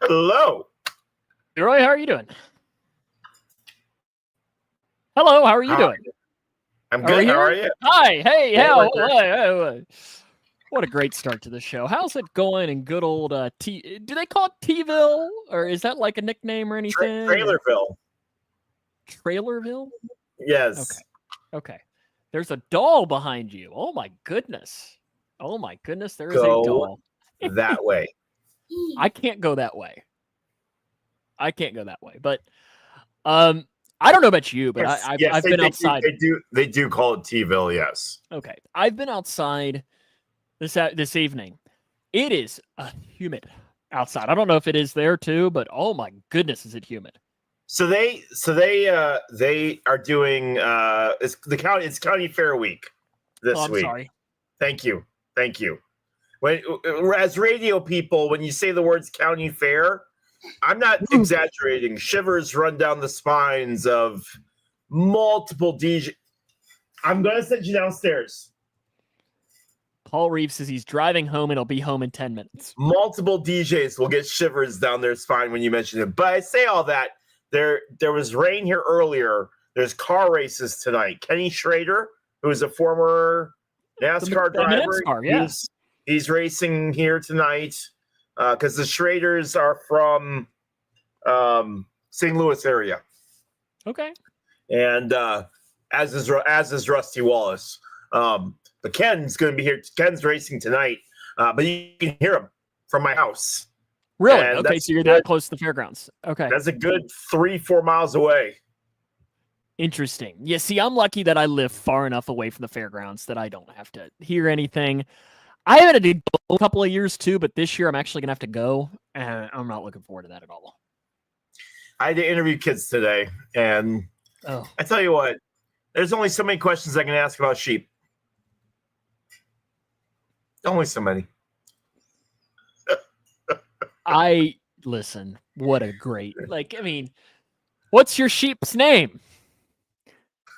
Hello. Leroy, how are you doing? Hello, how are you doing? I'm good. How are you? Hi. Hey, hey. What a great start to the show. How's it going in good old T? Do they call it T-ville, or is that like a nickname or anything? Trailerville. Trailerville? Yes. Okay. There's a doll behind you. Oh my goodness. There is a Go doll. that way. I can't go that way. But I don't know about you, but yes, I've been outside. They do call it T-ville, yes. Okay. I've been outside this evening. It is humid outside. I don't know if it is there too, but oh my goodness, is it humid? So they are doing it's county fair week this week. Sorry. Thank you. When as radio people, when you say the words county fair, I'm not exaggerating. Shivers run down the spines of multiple DJ. I'm gonna send you downstairs. Paul Reeves says he's driving home and he'll be home in 10 minutes. Multiple DJs will get shivers down their spine when you mention it. But I say all that. There was rain here earlier. There's car races tonight. Kenny Schrader, who is a former NASCAR driver, he's racing here tonight because the Schraders are from St. Louis area. Okay. And as is Rusty Wallace. But Ken's going to be here. Ken's racing tonight, but you can hear him from my house. Really? And okay, so you're that close to the fairgrounds. Okay. That's a good 3-4 miles away. Interesting. Yeah, see, I'm lucky that I live far enough away from the fairgrounds that I don't have to hear anything. I had to do a couple of years too, but this year I'm actually going to have to go, and I'm not looking forward to that at all. I had to interview kids today, and I tell you what, there's only so many questions I can ask about sheep. Only so many. Listen, what a great, what's your sheep's name?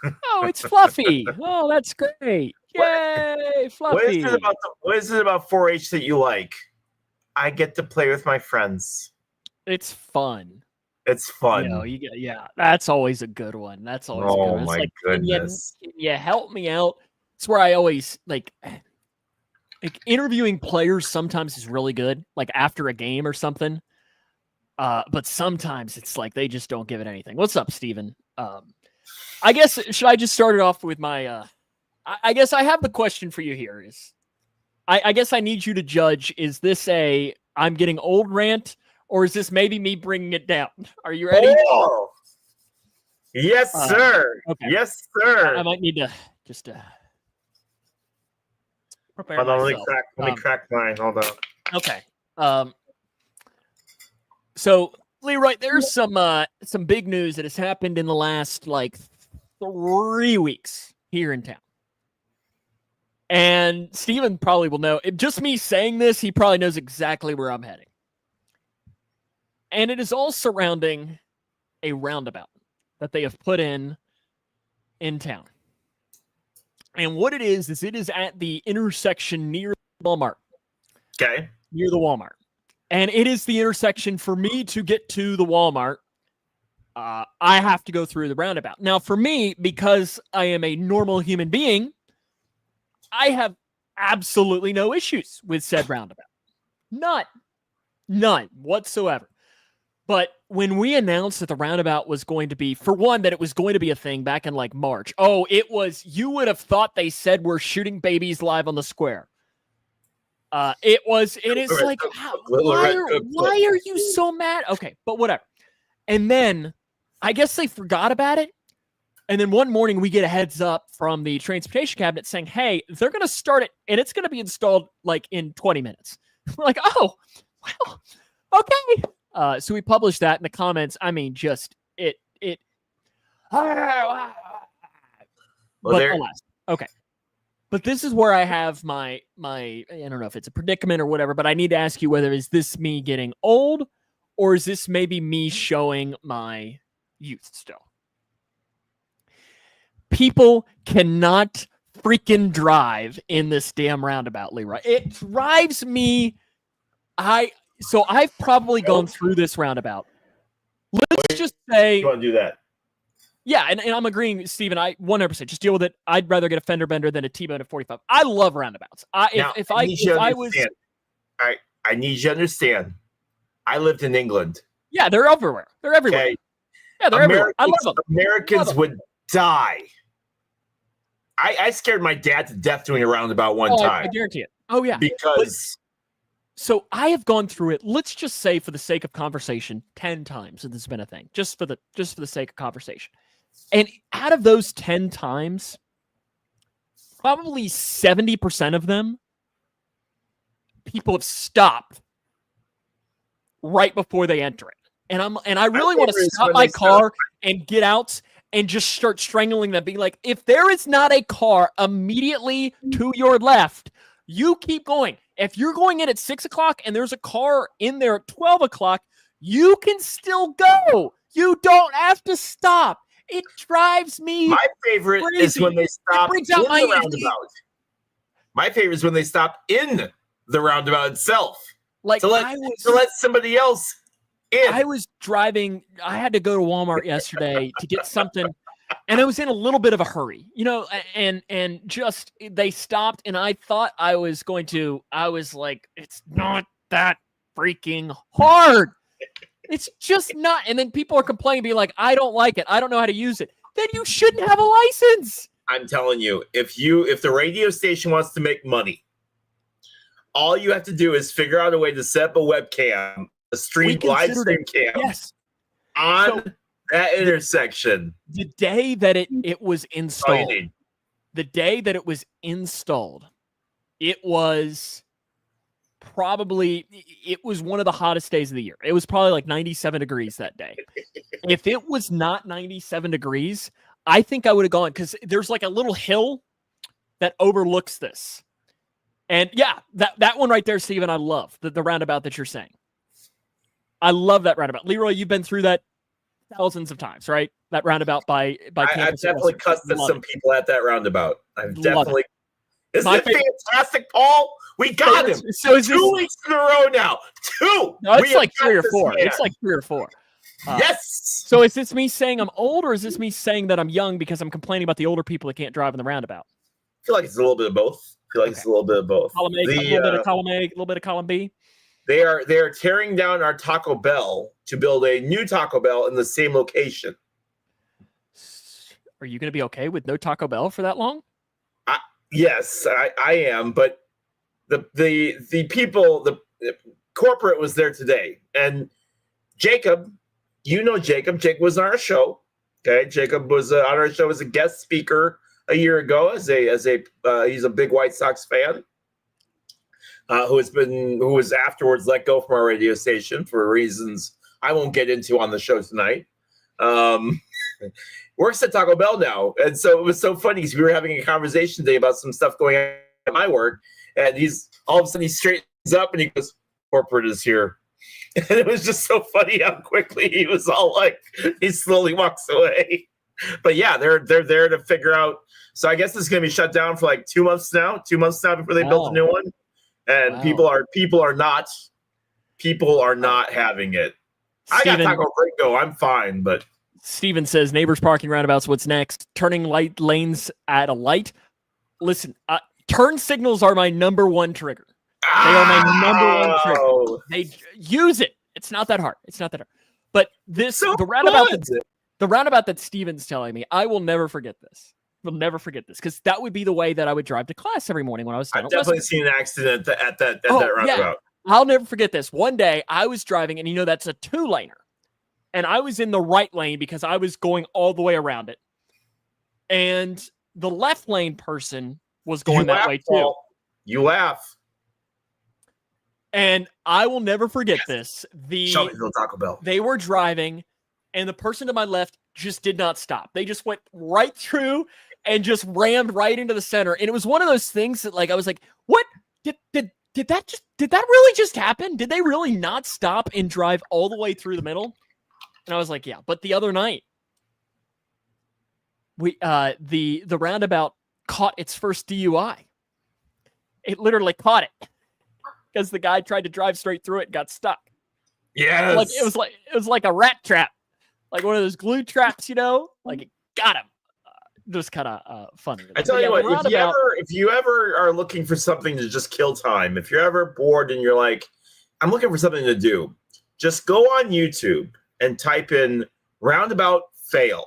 Oh, it's Fluffy. Oh, that's great. Yay, Fluffy. What is it about 4-H that you like? I get to play with my friends. It's fun. It's fun. That's always a good one. That's always a good one. Oh, my goodness. Can you help me out? It's where I always, interviewing players sometimes is really good, like after a game or something. But sometimes it's like they just don't give it anything. What's up, Steven? I guess, should I just start it off with my, I guess I have the question for you here is, I guess I need you to judge, is this a I'm getting old rant, or is this maybe me bringing it down? Are you ready? Oh. Yes, sir. Okay. Yes, sir. I might need to just prepare Hold on, myself. let me crack mine. Hold on. Okay. So Leroy, there's some big news that has happened in the last 3 weeks here in town. And Steven probably will know. Just me saying this, he probably knows exactly where I'm heading. And it is all surrounding a roundabout that they have put in town. And what it is it is at the intersection near Walmart. Okay. Near the Walmart. And it is the intersection for me to get to the Walmart. I have to go through the roundabout. Now, for me, because I am a normal human being, I have absolutely no issues with said roundabout. None whatsoever. But when we announced that the roundabout was going to be, for one, that it was going to be a thing back in March. Oh, you would have thought they said we're shooting babies live on the square. It is like, why are you so mad? Okay, but whatever. And then I guess they forgot about it. And then one morning we get a heads up from the transportation cabinet saying, hey, they're going to start it and it's going to be installed in 20 minutes. We're like, oh, well, okay. So we published that in the comments. I mean, just it. But alas, okay. But this is where I have my I don't know if it's a predicament or whatever, but I need to ask you whether is this me getting old or is this maybe me showing my youth still? People cannot freaking drive in this damn roundabout, Leroy. It drives me. So I've probably gone through this roundabout. Let's just say You want to do that? Yeah, and I'm agreeing, Steven. I 100% just deal with it. I'd rather get a fender bender than a T-bone at 45. I love roundabouts. I need you to understand. I lived in England. Yeah, they're everywhere. They're everywhere. Okay? Yeah, they're everywhere. I love them. Americans would die. I scared my dad to death doing a roundabout one time. I guarantee it. Oh yeah, So I have gone through it. Let's just say, for the sake of conversation, 10 times that this has been a thing. Just for the sake of conversation. And out of those 10 times, probably 70% of them, people have stopped right before they enter it. And I really want to stop my car and get out and just start strangling them, being like, if there is not a car immediately to your left, you keep going. If you're going in at 6 o'clock and there's a car in there at 12 o'clock, you can still go. You don't have to stop. It drives me. My favorite is when they stop in the roundabout. My favorite is when they stop in the roundabout itself. Like to let somebody else in. I was driving. I had to go to Walmart yesterday to get something, and I was in a little bit of a hurry, and just they stopped, and I thought I was like, it's not that freaking hard. It's just not. And then people are complaining, being like, I don't like it. I don't know how to use it. Then you shouldn't have a license. I'm telling you, if the radio station wants to make money, all you have to do is figure out a way to set up a webcam, live stream cam, on that intersection. The day that it was installed, it was one of the hottest days of the year. It was probably like 97 degrees that day. If it was not 97 degrees, I think I would have gone, because there's like a little hill that overlooks this. And yeah, that one right there, Steven, I love the roundabout that you're saying. I love that roundabout. Leroy, you've been through that thousands of times, right? That roundabout by campus. I've definitely cussed at some people at that roundabout. Isn't it fantastic, Paul? We got him. So is 2 weeks in a row now. No, it's like 3 or 4. It's like 3 or 4. Yes. So is this me saying I'm old, or is this me saying that I'm young because I'm complaining about the older people that can't drive in the roundabout? I feel like it's a little bit of both. It's a little bit of both. Column A, a little bit of column A, a little bit of column B. They are tearing down our Taco Bell to build a new Taco Bell in the same location. Are you going to be okay with no Taco Bell for that long? Yes, I am. But the people, the corporate was there today, and Jacob, Jacob was on our show. Okay, Jacob was on our show as a guest speaker a year ago. He's a big White Sox fan. Who was afterwards let go from our radio station for reasons I won't get into on the show tonight. Works at Taco Bell now, and so it was so funny because we were having a conversation today about some stuff going on at my work, and all of a sudden he straightens up and he goes, "Corporate is here," and it was just so funny how quickly he was all like, he slowly walks away. But yeah, they're there to figure out. So I guess it's going to be shut down for like 2 months now. 2 months now before they build a new one. And people are not having it. I got Taco Rico. I'm fine, but Steven says neighbors parking roundabouts. What's next? Turning light lanes at a light. Listen, turn signals are my number one trigger. They are my number one trigger. They use it. It's not that hard. But the roundabout that Steven's telling me, I will never forget this. We'll never forget this, because that would be the way that I would drive to class every morning when I was done. I've definitely seen an accident at that roundabout. Yeah. I'll never forget this. One day I was driving, and that's a 2-laner, and I was in the right lane because I was going all the way around it, and the left lane person was going that way too. Paul. You laugh. And I will never forget this. Shelbyville Taco Bell. They were driving, and the person to my left just did not stop. They just went right through and just rammed right into the center. And it was one of those things that, like, I was like, what? Did that really just happen? Did they really not stop and drive all the way through the middle? And I was like, yeah. But the other night, the roundabout caught its first DUI. It literally caught it. because the guy tried to drive straight through it and got stuck. Yes. Like it was like a rat trap, like one of those glue traps, like it got him. Just kind of funny. I tell you what, if you ever are looking for something to just kill time, if you're ever bored and you're like, I'm looking for something to do, just go on YouTube and type in roundabout fail.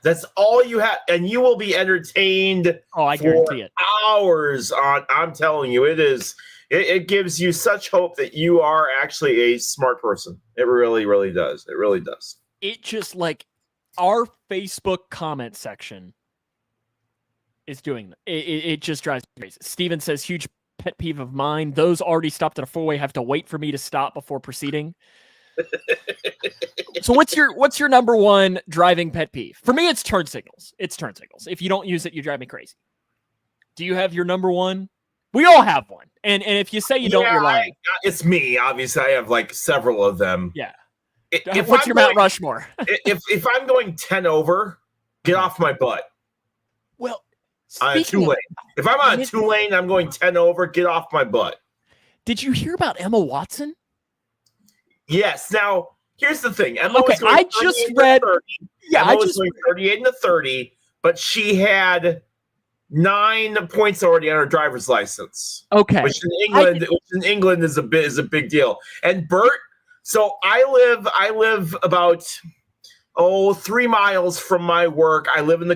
That's all you have, and you will be entertained. Oh, I guarantee it. Hours on. I'm telling you, it gives you such hope that you are actually a smart person. It really, really does. It really does. It just like our Facebook comment section is doing that. It just drives me crazy. Steven says, huge pet peeve of mine. Those already stopped at a four-way have to wait for me to stop before proceeding. So what's your number one driving pet peeve? For me, it's turn signals. It's turn signals. If you don't use it, you drive me crazy. Do you have your number one? We all have one. And if you say you don't, you're lying. It's me. Obviously, I have like several of them. Yeah. What's your Mount Rushmore? if I'm going 10 over, get off my butt. Well, on a 2-lane. If I'm on a 2-lane, I'm going 10 over, get off my butt. Did you hear about Emma Watson? Yes. Now, here's the thing. Emma was going I just read. Emma was going 38 and 30, but she had 9 points already on her driver's license. Okay. Which in England is a big deal. And Bert, so I live about 3 miles from my work. I live in the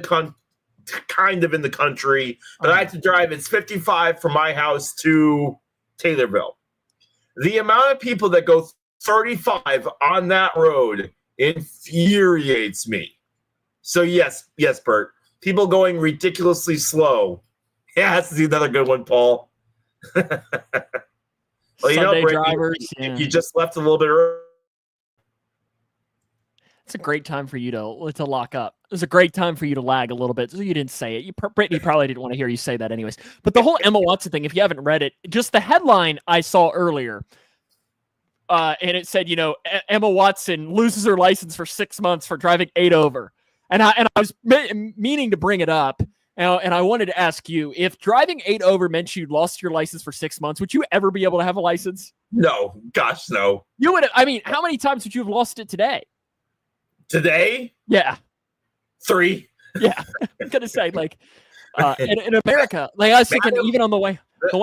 kind of in the country, but I have to drive. It's 55 from my house to Taylorville. The amount of people that go 35 on that road infuriates me. So yes, Bert. People going ridiculously slow. Yeah, that's another good one, Paul. Well, Sunday Brett, drivers. you just left a little bit early. It's a great time for you to lock up. It was a great time for you to lag a little bit, so you didn't say it. Brittany probably didn't want to hear you say that anyways. But the whole Emma Watson thing, if you haven't read it, just the headline I saw earlier, and it said, Emma Watson loses her license for 6 months for driving 8 over. And I was meaning to bring it up, and I wanted to ask you, if driving 8 over meant you lost your license for 6 months, would you ever be able to have a license? No. Gosh, no. You would. I mean, how many times would you have lost it today? Today? Yeah. 3. Yeah. I'm going to say, like, in America, like I was thinking, even on the way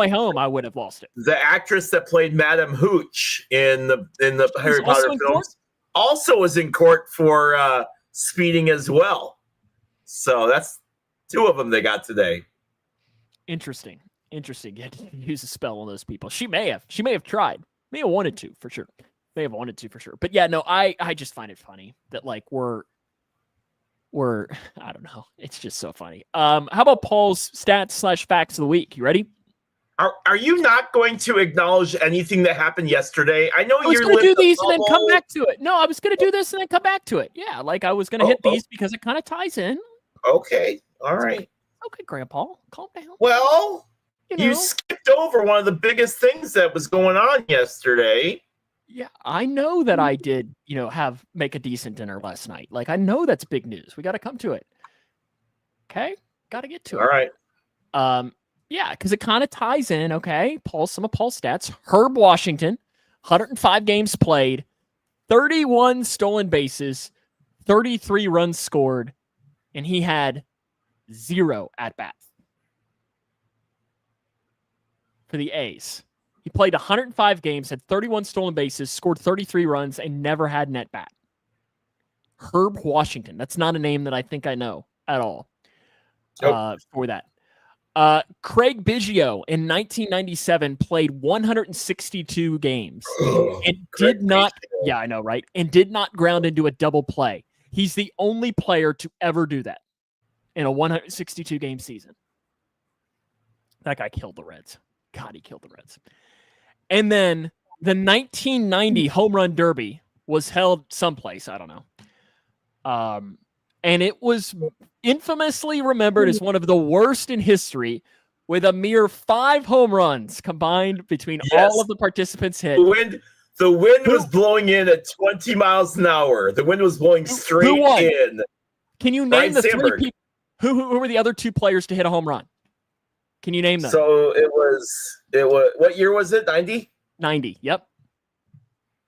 home, I would have lost it. The actress that played Madame Hooch in the Harry Potter films also was in court for speeding as well. So that's 2 of them they got today. Interesting. You had to use a spell on those people. She may have tried. May have wanted to, for sure. But yeah, no, I just find it funny that like we're I don't know. It's just so funny. How about Paul's stats / facts of the week? You ready? Are you not going to acknowledge anything that happened yesterday? I know you're going to do these and then come back to it. No, I was going to do this and then come back to it. Yeah, like I was going to hit these because it kind of ties in. Okay, all right. Okay, Grandpa, calm down. Well, you skipped over one of the biggest things that was going on yesterday. Yeah, I know that I did, make a decent dinner last night. Like, I know that's big news. We got to come to it. Okay? Got to get to it. All right. Yeah, because it kind of ties in, okay? Some of Paul's stats. Herb Washington, 105 games played, 31 stolen bases, 33 runs scored, and he had 0 at-bats for the A's. He played 105 games, had 31 stolen bases, scored 33 runs, and never had an at-bat. Herb Washington. That's not a name that I think I know at all for that. Craig Biggio in 1997 played 162 games and did not, yeah, I know, right? And did not ground into a double play. He's the only player to ever do that in a 162 game season. That guy killed the Reds. God, he killed the Reds. And then the 1990 Home Run Derby was held someplace, I don't know. And it was infamously remembered as one of the worst in history, with a mere 5 home runs combined between all of the participants hit. The wind was blowing in at 20 miles an hour. The wind was blowing straight in. Can you name the 3 people? Who were the other 2 players to hit a home run? Can you name them? So it was what year was it? 90? 90. Yep.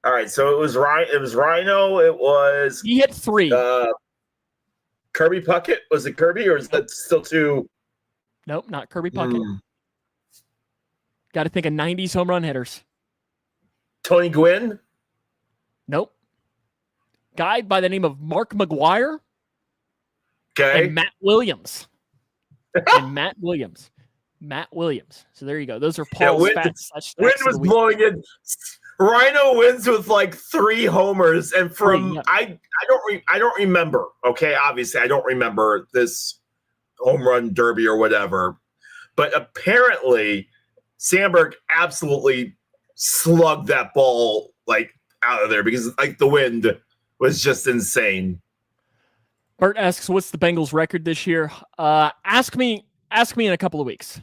All right. So it was Rhino. It was He hit 3. Kirby Puckett. Was it Kirby or is that still too? Nope, not Kirby Puckett. Got to think of 90s home run hitters. Tony Gwynn? Nope. Guy by the name of Mark McGuire. Okay. And Matt Williams. Matt Williams. So there you go. Those are Paul's facts. Wynn was blowing in. Rhino wins with like 3 homers, and I don't remember. Okay, obviously I don't remember this home run derby or whatever, but apparently Sandberg absolutely slugged that ball like out of there because like the wind was just insane. Bert asks, "What's the Bengals' record this year?" Ask me in a couple of weeks.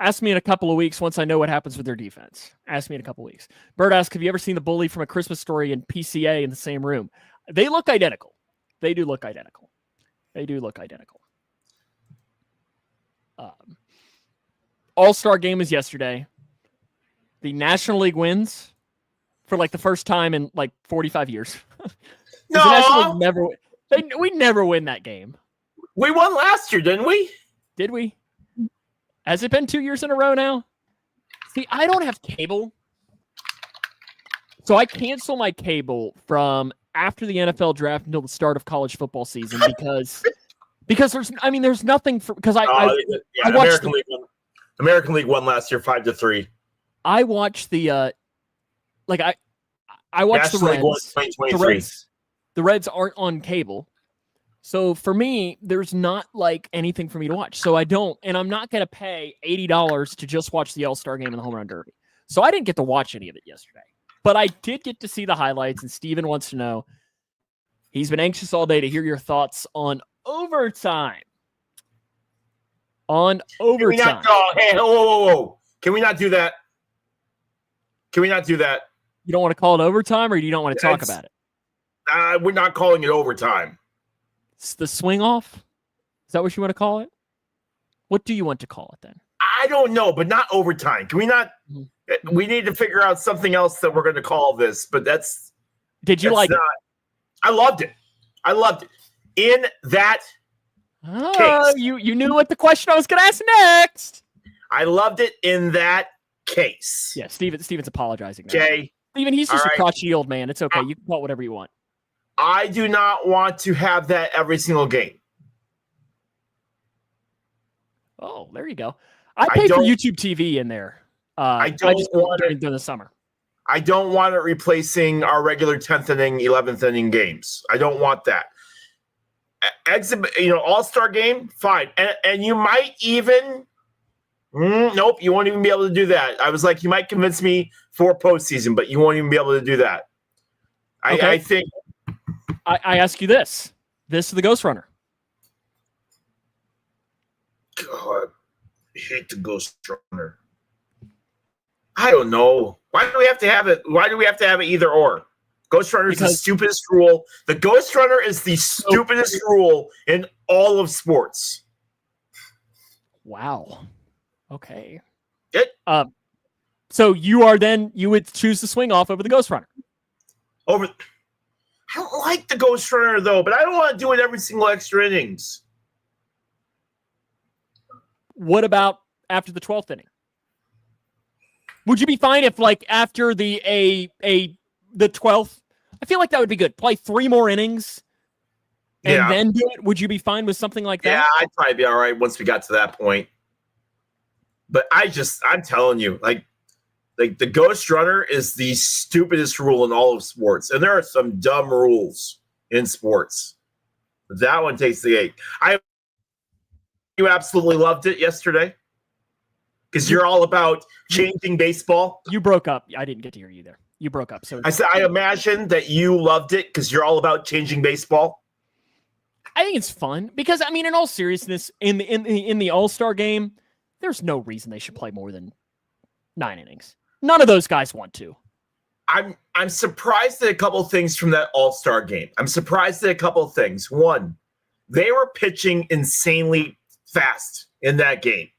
Ask me in a couple of weeks once I know what happens with their defense. Ask me in a couple of weeks. Bert asks, have you ever seen the bully from A Christmas Story and PCA in the same room? They look identical. They do look identical. All-Star game is yesterday. The National League wins for like the first time in like 45 years. No, the National League we never win that game. We won last year, didn't we? Did we? Has it been 2 years in a row now? See, I don't have cable. So I cancel my cable from after the NFL draft until the start of college football season because there's nothing for because I watched American League won last year 5-3. I watched the I watched the Reds. The Reds aren't on cable. So for me, there's not like anything for me to watch. So I don't, and I'm not going to pay $80 to just watch the All-Star game and the Home Run Derby. So I didn't get to watch any of it yesterday, but I did get to see the highlights. And Steven wants to know, he's been anxious all day to hear your thoughts on overtime. Hey, whoa. Can we not do that? You don't want to call it overtime or you don't want to talk about it? We're not calling it overtime. It's the swing off? Is that what you want to call it? What do you want to call it then? I don't know, but not overtime. Can we not? Mm-hmm. We need to figure out something else that we're going to call this, but that's. Did you like it? I loved it. In that case. You knew what the question I was going to ask next. I loved it in that case. Yeah, Steven's apologizing now. Okay. Steven, he's just a crotchety old man. It's okay. You can call it whatever you want. I do not want to have that every single game. Oh, there you go. I pay for YouTube TV in there. I don't want it during the summer. I don't want it replacing our regular 10th inning, 11th inning games. I don't want that. All-Star game, fine. And you might even nope, you won't even be able to do that. I was like, you might convince me for postseason, but you won't even be able to do that. Okay. I think I ask you this. This is the Ghost Runner. God, I hate the Ghost Runner. I don't know. Why do we have to have it? Why do we have to have it either or? Ghost Runner is the stupidest rule. The Ghost Runner is the stupidest rule in all of sports. Wow. Okay. So you would choose the swing off over the Ghost Runner. I don't like the Ghost Runner, though, but I don't want to do it every single extra innings. What about after the 12th inning? Would you be fine if, like, after the 12th? I feel like that would be good. Play 3 more innings and then do it. Would you be fine with something like that? Yeah, I'd probably be all right once we got to that point. But I'm telling you, like the Ghost Runner is the stupidest rule in all of sports. And there are some dumb rules in sports. That one takes the cake. You absolutely loved it yesterday? Because you're all about changing baseball. You broke up. I didn't get to hear you there. You broke up. So I said, I imagine that you loved it because you're all about changing baseball. I think it's fun because, I mean, in all seriousness, in the All-Star game, there's no reason they should play more than 9 innings. None of those guys want to. I'm surprised at a couple of things from that All-Star game. I'm surprised at a couple of things. One, they were pitching insanely fast in that game.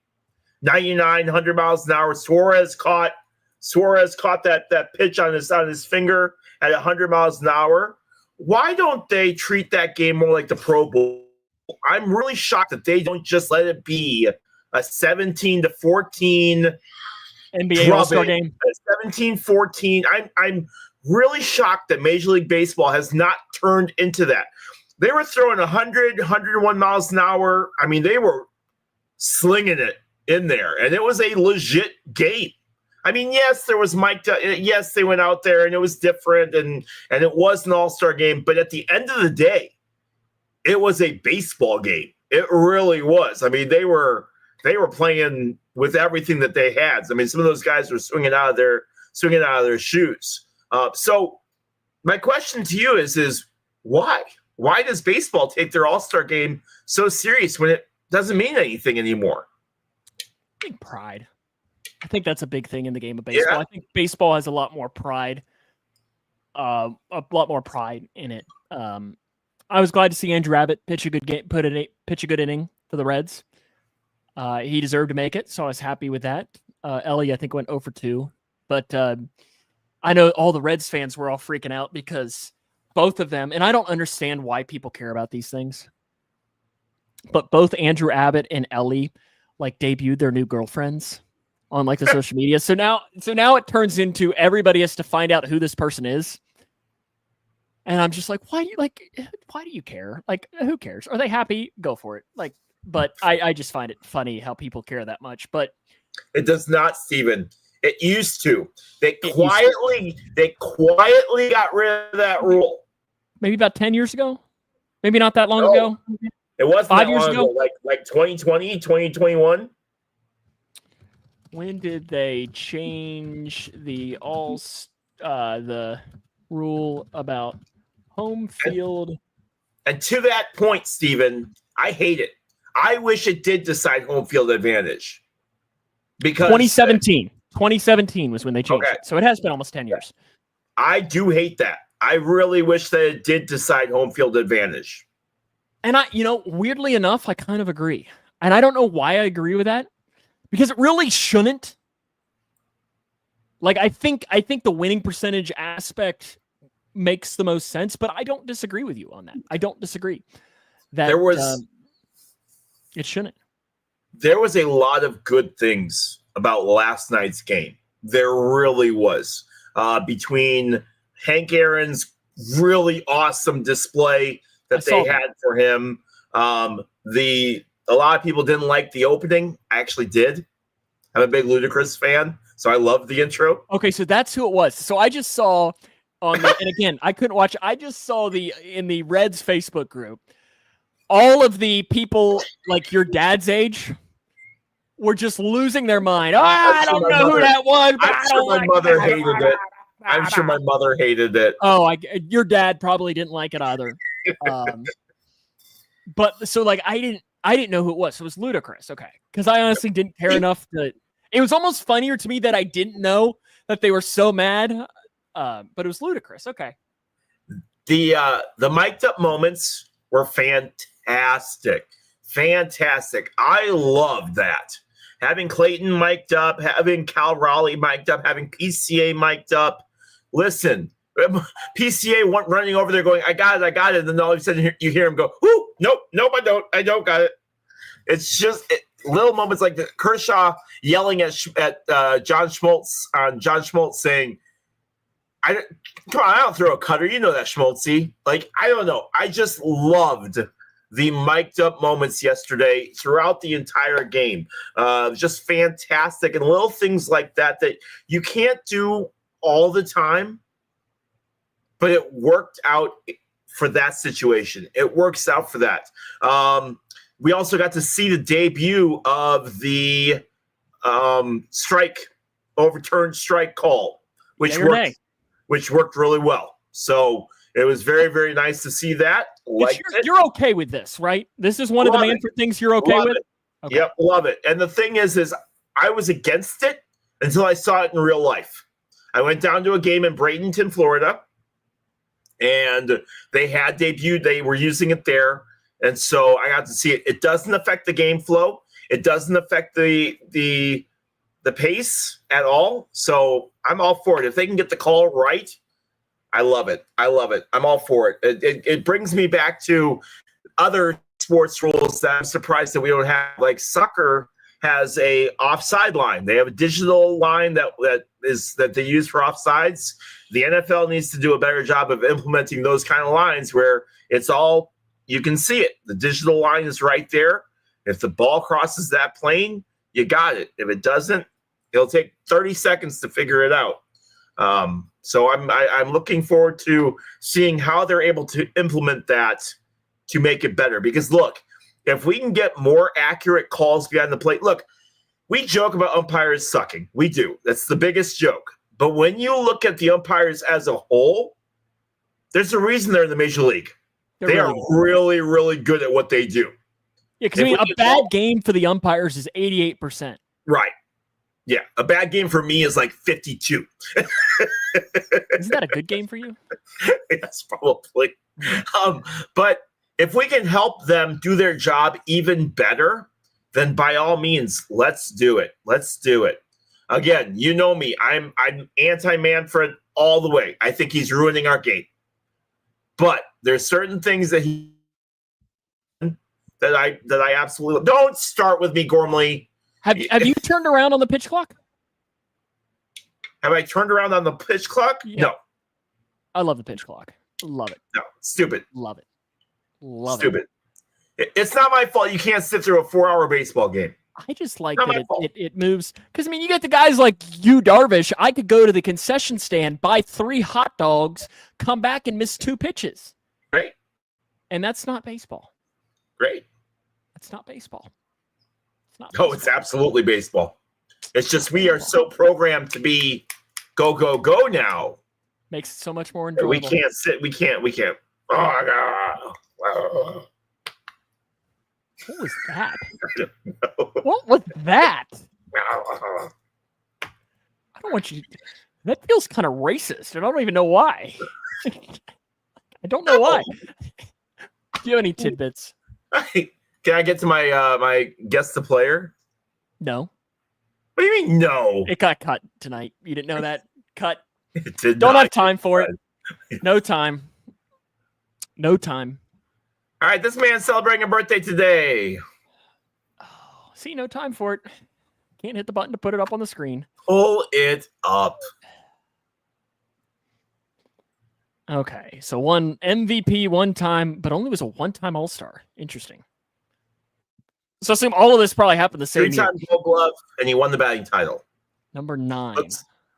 99, 100 miles an hour. Suarez caught that pitch on his finger at 100 miles an hour. Why don't they treat that game more like the Pro Bowl? I'm really shocked that they don't just let it be a 17-14 NBA All-Star game. 17-14. I'm really shocked that Major League Baseball has not turned into that. They were throwing 100, 101 miles an hour. I mean, they were slinging it in there, and it was a legit game. I mean, yes, there was Mike. Yes, they went out there, and it was different, and it was an all-star game. But at the end of the day, it was a baseball game. It really was. I mean, they were playing with everything that they had. I mean, some of those guys were swinging out of their shoes. So my question to you is why? Why does baseball take their all-star game so serious when it doesn't mean anything anymore? I think pride. I think that's a big thing in the game of baseball. Yeah. I think baseball has a lot more pride, in it. I was glad to see Andrew Abbott pitch a good game, pitch a good inning for the Reds. He deserved to make it, so I was happy with that. Ellie, I think, went 0 for 2, but I know all the Reds fans were all freaking out because both of them, and I don't understand why people care about these things, but both Andrew Abbott and Ellie debuted their new girlfriends on the social media. So now it turns into everybody has to find out who this person is. And I'm just why do you care? Who cares? Are they happy? Go for it. But I just find it funny how people care that much. But it does not, Steven. It used to. They quietly got rid of that rule. Maybe about 10 years ago. Maybe not that long ago. It wasn't 5 that years long ago. Like 2020, 2021. When did they change the rule about home field? And to that point, Steven, I hate it. I wish it did decide home field advantage. Because 2017 was when they changed it. So it has been almost 10 years. I do hate that. I really wish that it did decide home field advantage. And weirdly enough, I kind of agree. And I don't know why I agree with that. Because it really shouldn't. I think the winning percentage aspect makes the most sense, but I don't disagree with you on that. I don't disagree that it shouldn't. There was a lot of good things about last night's game. There really was. Between Hank Aaron's really awesome display that they had for him, a lot of people didn't like the opening. I actually did. I'm a big Ludacris fan, so I loved the intro. Okay, so that's who it was. So I just saw and again, I couldn't watch. I just saw in the Reds Facebook group, all of the people your dad's age were just losing their mind. Oh, I don't know who that was. But I'm sure my mother hated it. I'm sure my mother hated it. Oh, your dad probably didn't like it either. But so I didn't know who it was. So it was Ludacris. Okay. Because I honestly didn't care enough to. It was almost funnier to me that I didn't know that they were so mad. But it was Ludacris. Okay. The mic'd up moments were fantastic. Fantastic. I love that. Having Clayton mic'd up, having Cal Raleigh mic'd up, having PCA mic'd up. Listen, PCA went running over there going, I got it. And then all of a sudden you hear him go, ooh, nope, I don't got it. It's just little moments like the Kershaw yelling at John Schmaltz saying, come on, I don't throw a cutter. You know that, Schmaltzy. I don't know. I just loved the mic'd up moments yesterday throughout the entire game. Just fantastic. And little things like that you can't do all the time, but it worked out for that situation. It works out for that. We also got to see the debut of the overturned strike call, which worked really well. So it was very, very nice to see that. You're okay with this, right? This is one of the Manfred things you're okay with? Okay. Yep, love it. And the thing is I was against it until I saw it in real life. I went down to a game in Bradenton, Florida, and they had debuted. They were using it there. And so I got to see it. It doesn't affect the game flow. It doesn't affect the pace at all. So I'm all for it. If they can get the call right, I love it. I'm all for it. It brings me back to other sports rules that I'm surprised that we don't have. Like soccer has a offside line. They have a digital line that they use for offsides. The NFL needs to do a better job of implementing those kind of lines where it's all, you can see it. The digital line is right there. If the ball crosses that plane, you got it. If it doesn't, it'll take 30 seconds to figure it out. So I'm looking forward to seeing how they're able to implement that to make it better. Because look, if we can get more accurate calls behind the plate, look, we joke about umpires sucking. We do. That's the biggest joke. But when you look at the umpires as a whole, there's a reason they're in the major league. They are really, really good at what they do. Yeah, because I mean, a bad game for the umpires is 88%. Right. Yeah, a bad game for me is like 52. Isn't that a good game for you? Yes, probably. But if we can help them do their job even better, then by all means, let's do it. Let's do it. Again, you know me. I'm anti-Manfred all the way. I think he's ruining our game. But there's certain things that I absolutely don't start with me, Gormley. Have you turned around on the pitch clock? Have I turned around on the pitch clock? Yeah. No. I love the pitch clock. Love it. No, stupid. Love it. Love stupid. It. It's not my fault. You can't sit through a 4-hour baseball game. I just like that it moves. Because, I mean, you get the guys like you, Darvish. I could go to the concession stand, buy 3 hot dogs, come back and miss 2 pitches. Right. And that's not baseball. Great. That's not baseball. It's not baseball. No, it's absolutely baseball. It's just we are so programmed to be go, go, go now. Makes it so much more enjoyable. We can't sit. We can't. Oh, my God. Oh. What was that? What was that? I don't want you. That feels kind of racist, and I don't even know why. I don't know why. Do you have any tidbits? Can I get to my my guess the player? No. What do you mean no? It got cut tonight. You didn't know that? Cut. It did don't not. have time for it. No time. No time. All right, this man's celebrating a birthday today. Oh, see, no time for it. Can't hit the button to put it up on the screen. Pull it up. Okay, so one MVP one time, but only was a one-time All-Star. Interesting. So I assume all of this probably happened the same year. 3-time Gold Glove, and he won the batting title. Number 9.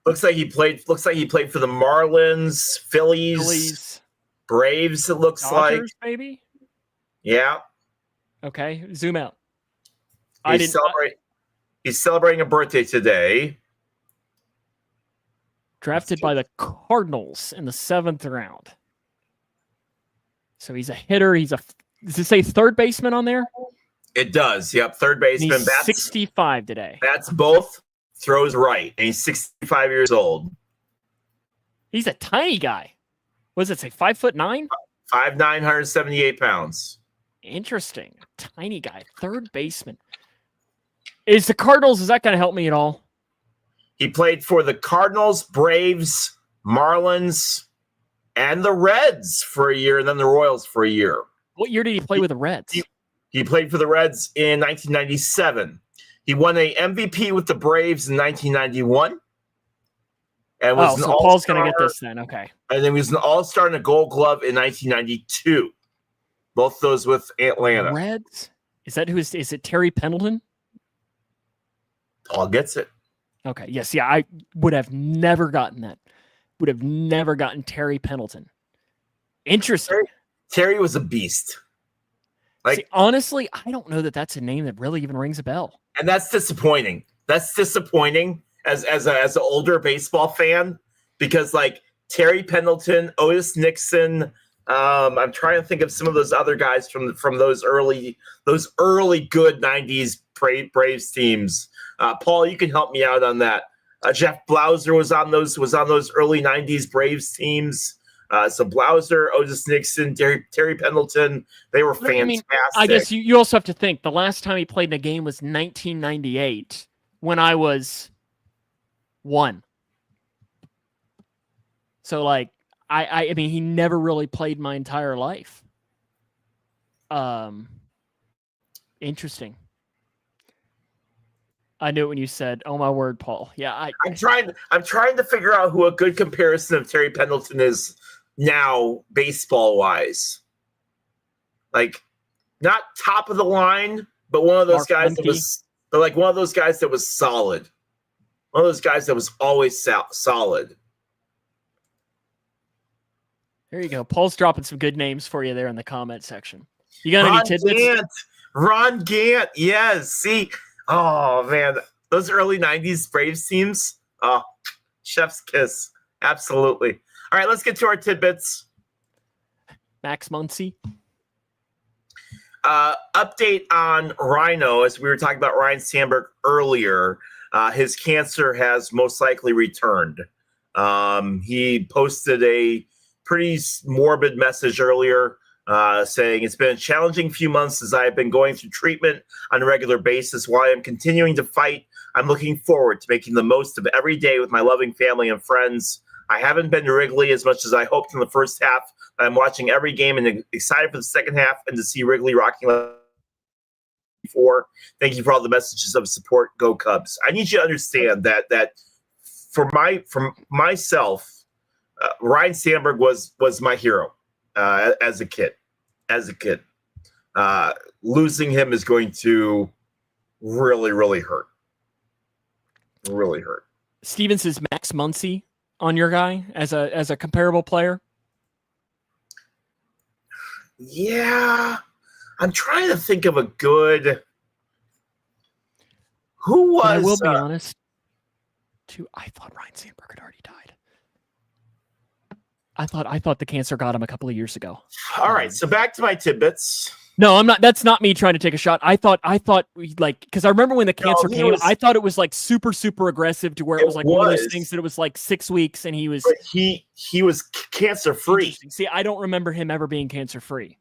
Looks like he played. Looks like he played for the Marlins, Phillies, Braves. It looks Dodgers, like maybe. Yeah. Okay, zoom out. He's celebrating a birthday today. Drafted by the Cardinals in the 7th round. So he's a hitter. Does it say third baseman on there? It does. Yep, third baseman. He's 65 today. That's both throws right, and he's 65 years old. He's a tiny guy. What does it say? 5'9"? 5'9", 178 pounds. Interesting. Tiny guy. Third baseman. Is that going to help me at all? He played for the Cardinals, Braves, Marlins, and the Reds for a year, and then the Royals for a year. What year did he play with the Reds? He played for the Reds in 1997. He won a MVP with the Braves in 1991. And was so Paul's going to get this then. Okay. And then he was an All-Star and a Gold Glove in 1992. Both those with Atlanta. Reds? Is it Terry Pendleton? Paul gets it. Okay. Yes. Yeah. I would have never gotten that. Would have never gotten Pendleton. Interesting. Terry was a beast. See, honestly, I don't know that that's a name that really even rings a bell. And that's disappointing. That's disappointing as an older baseball fan, because like Terry Pendleton, Otis Nixon. I'm trying to think of some of those other guys from those early good 90s Braves teams. Paul, you can help me out on that. Jeff Blauser was on those early 90s Braves teams. So Blauser, Otis Nixon, Terry Pendleton, they were fantastic. I guess you also have to think the last time he played in a game was 1998 when I was 1. So like I mean he never really played my entire life. Interesting. I knew it when you said, "Oh my word, Paul." Yeah, I'm trying to figure out who a good comparison of Terry Pendleton is now, baseball wise. Like, not top of the line, but one of those guys that was one of those guys that was solid. One of those guys that was always solid. There you go. Paul's dropping some good names for you there in the comment section. You got any tidbits? Ron Gant, yes. See. Oh, man. Those early 90s Braves teams. Oh, chef's kiss. Absolutely. All right, let's get to our tidbits. Max Muncy. Update on Rhino. As we were talking about Ryan Sandberg earlier, his cancer has most likely returned. He posted a pretty morbid message earlier saying, "It's been a challenging few months as I have been going through treatment on a regular basis. While I am continuing to fight, I'm looking forward to making the most of every day with my loving family and friends. I haven't been to Wrigley as much as I hoped in the first half. I'm watching every game and excited for the second half and to see Wrigley rocking before. Thank you for all the messages of support. Go Cubs." I need you to understand that for myself, Ryan Sandberg was my hero as a kid. Losing him is going to really, really hurt. Really hurt. Steven says Max Muncy on your guy as a comparable player. Yeah, I'm trying to think of a good. Who was? I will be honest. Too, I thought Ryan Sandberg had already died. I thought the cancer got him a couple of years ago. All right, so back to my tidbits. No, I'm not. That's not me trying to take a shot. I thought like, because I remember when the cancer came, I thought it was like super aggressive to where it was like one of those things that it was like 6 weeks and he was. But he was cancer free. See, I don't remember him ever being cancer free.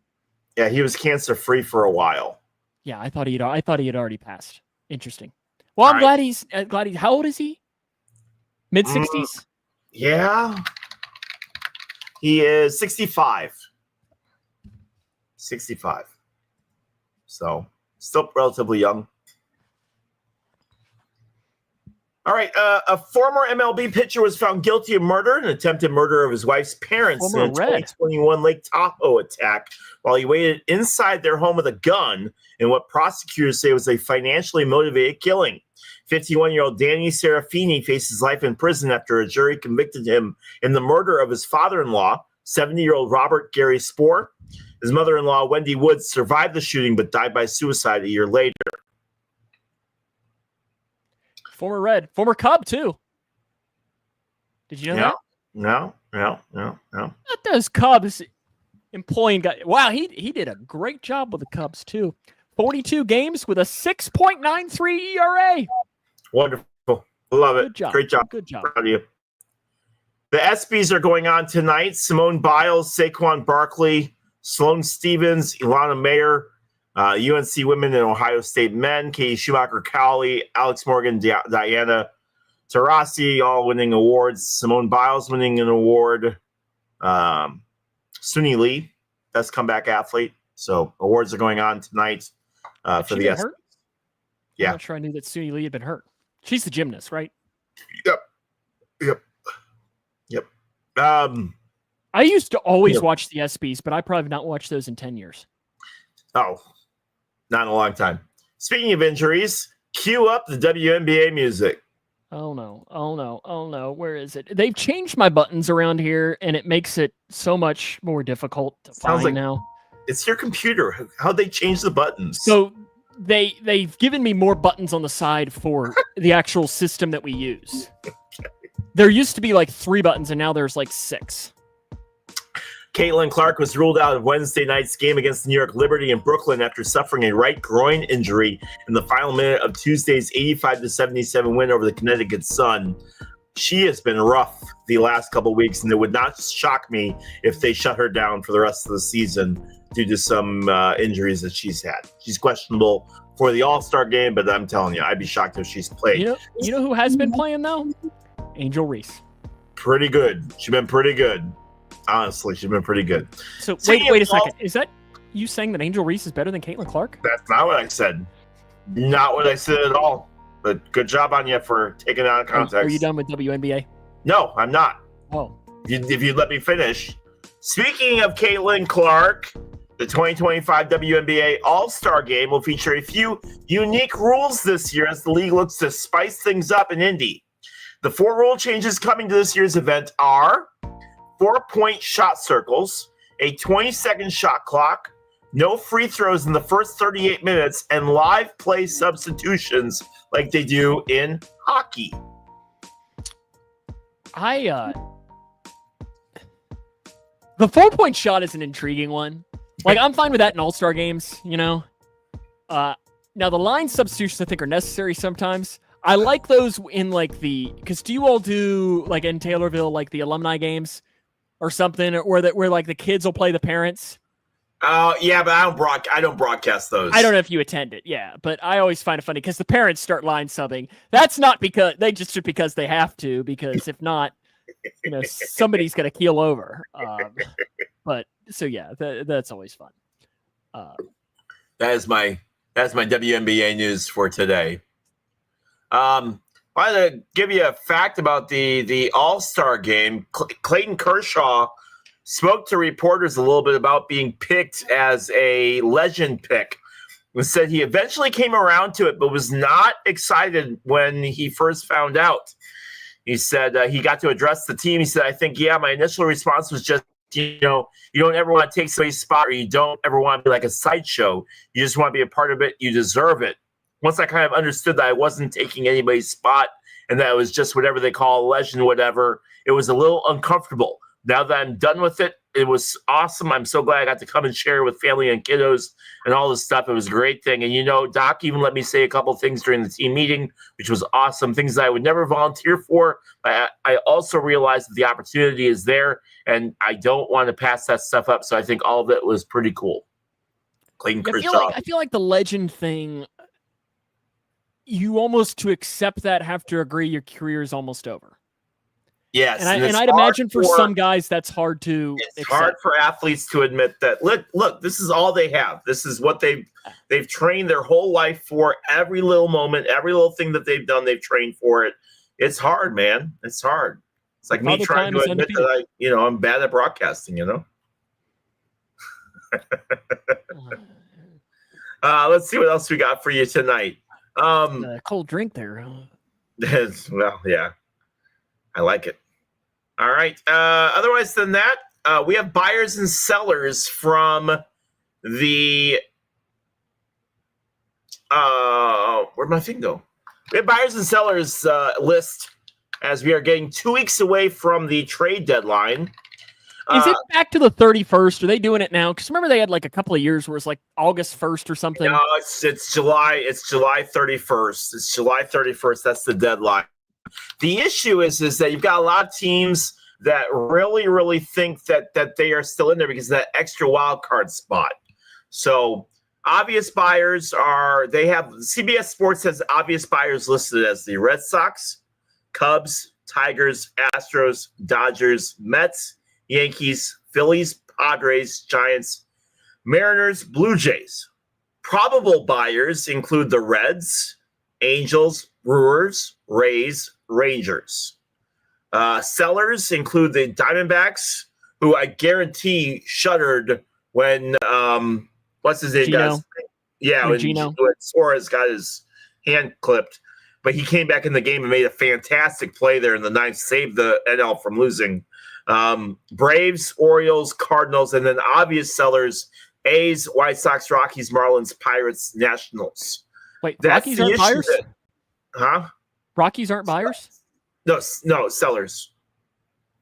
Yeah, he was cancer free for a while. Yeah, I thought he had already passed. Interesting. Well, I'm glad he's How old is he? Mid-60s. Yeah. He is 65. 65. So, still relatively young. All right. A former MLB pitcher was found guilty of murder and attempted murder of his wife's parents in a 2021 Lake Tahoe attack while he waited inside their home with a gun in what prosecutors say was a financially motivated killing. 51-year-old Danny Serafini faces life in prison after a jury convicted him in the murder of his father-in-law, 70-year-old Robert Gary Spoor. His mother-in-law, Wendy Woods, survived the shooting but died by suicide a year later. Former Cub, too. Did you know that? No. Not those Cubs employing guy. Wow, he did a great job with the Cubs, too. 42 games with a 6.93 ERA. Wonderful. Love it. Good job. Great job. Good job. Proud of you. The ESPYs are going on tonight. Simone Biles, Saquon Barkley, Sloane Stephens, Ilana Mayer, UNC women and Ohio State men, Katie Schumacher-Cowley, Alex Morgan, Diana Taurasi, all winning awards. Simone Biles winning an award. Suni Lee, best comeback athlete. So awards are going on tonight for the ESPYs. Yeah. I'm not sure I knew that Suni Lee had been hurt. She's the gymnast, right? Yep. I used to always watch the ESPYs, but I probably have not watched those in 10 years. Oh, not in a long time. Speaking of injuries, cue up the WNBA music. Oh no. Where is it? They've changed my buttons around here, and it makes it so much more difficult to find now. It's your computer. How'd they change the buttons? So they've given me more buttons on the side for the actual system that we use. There used to be like 3 buttons, and now there's like 6. Caitlin Clark was ruled out of Wednesday night's game against New York Liberty in Brooklyn after suffering a right groin injury in the final minute of Tuesday's 85-77 win over the Connecticut Sun. She has been rough the last couple of weeks, and it would not shock me if they shut her down for the rest of the season due to some injuries that she's had. She's questionable for the All-Star game, but I'm telling you, I'd be shocked if she's played. You know who has been playing though? Angel Reese. Pretty good. She's been pretty good. Honestly, she's been pretty good. So wait a second. Is that you saying that Angel Reese is better than Caitlin Clark? That's not what I said. Not what I said at all. But good job on you for taking it out of context. Are you done with WNBA? No, I'm not. Oh. If you let me finish. Speaking of Caitlin Clark, the 2025 WNBA All-Star Game will feature a few unique rules this year as the league looks to spice things up in Indy. The 4 rule changes coming to this year's event are 4-point shot circles, a 20-second shot clock, no free throws in the first 38 minutes, and live play substitutions like they do in hockey. The 4-point shot is an intriguing one. Like, I'm fine with that in All-Star games, you know? Now, the line substitutions, I think, are necessary sometimes. I like those in, like, because do you all do, like, in Taylorville, like, the alumni games or something, where like, the kids will play the parents? Yeah, but I don't broadcast those. I don't know if you attend it, yeah, but I always find it funny because the parents start line subbing. That's not because they have to, because if not, you know, somebody's gonna keel over. But so yeah, that's always fun. That's my WNBA news for today. I want to give you a fact about the All-Star game. Clayton Kershaw spoke to reporters a little bit about being picked as a legend pick. And said he eventually came around to it, but was not excited when he first found out. He said he got to address the team. He said, I think, my initial response was just, you don't ever want to take somebody's spot, or you don't ever want to be like a sideshow. You just want to be a part of it. You deserve it. Once I kind of understood that I wasn't taking anybody's spot and that it was just whatever they call a legend, whatever, it was a little uncomfortable. Now that I'm done with it, it was awesome. I'm so glad I got to come and share with family and kiddos and all this stuff. It was a great thing. And, Doc even let me say a couple things during the team meeting, which was awesome, things that I would never volunteer for. I also realized that the opportunity is there, and I don't want to pass that stuff up. So I think all of it was pretty cool. Clayton Kershaw. I feel like the legend thing, you almost, to accept that, have to agree your career is almost over. Yes, and I'd imagine for some guys that's hard to. It's hard for athletes to admit that. Look, this is all they have. This is what they've trained their whole life for. Every little moment, every little thing that they've done, they've trained for it. It's hard, man. It's hard. It's like me trying to admit that I'm bad at broadcasting. Let's see what else we got for you tonight. Cold drink there. Well, yeah. I like it. All right. Otherwise than that, we have buyers and sellers from the where'd my thing go? We have buyers and sellers list as we are getting 2 weeks away from the trade deadline. Is it back to the 31st? Are they doing it now? Because remember they had like a couple of years where it's like August 1st or something. No, it's July. It's July 31st. It's July 31st. That's the deadline. The issue is that you've got a lot of teams that really, really think that they are still in there because of that extra wild card spot. So obvious buyers CBS Sports has obvious buyers listed as the Red Sox, Cubs, Tigers, Astros, Dodgers, Mets, Yankees, Phillies, Padres, Giants, Mariners, Blue Jays. Probable buyers include the Reds, Angels, Brewers, Rays, Rangers. Sellers include the Diamondbacks, who I guarantee shuddered when what's his name? Gino. When Suarez got his hand clipped, but he came back in the game and made a fantastic play there in the ninth, saved the NL from losing. Braves, Orioles, Cardinals, and then obvious sellers: A's, White Sox, Rockies, Marlins, Pirates, Nationals. Wait, Rockies aren't buyers? Rockies aren't buyers? No, sellers.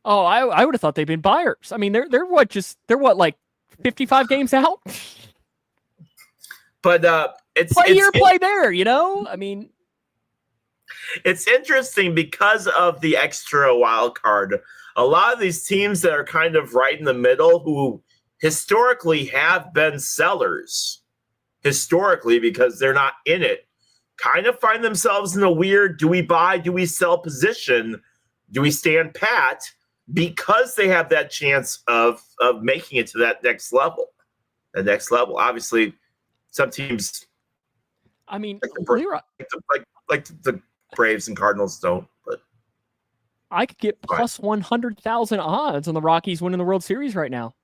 Oh, I would have thought they'd been buyers. I mean, they're like 55 games out? But it's play here, play there, I mean, It's interesting because of the extra wild card. A lot of these teams that are kind of right in the middle, who historically have been sellers, historically because they're not in it, kind of find themselves in a weird do we buy, do we sell position, do we stand pat, because they have that chance of making it to that next level. The next level, obviously, some teams. I mean, Leroy, like the Braves and Cardinals don't, but I could get plus 100,000 odds on the Rockies winning the World Series right now.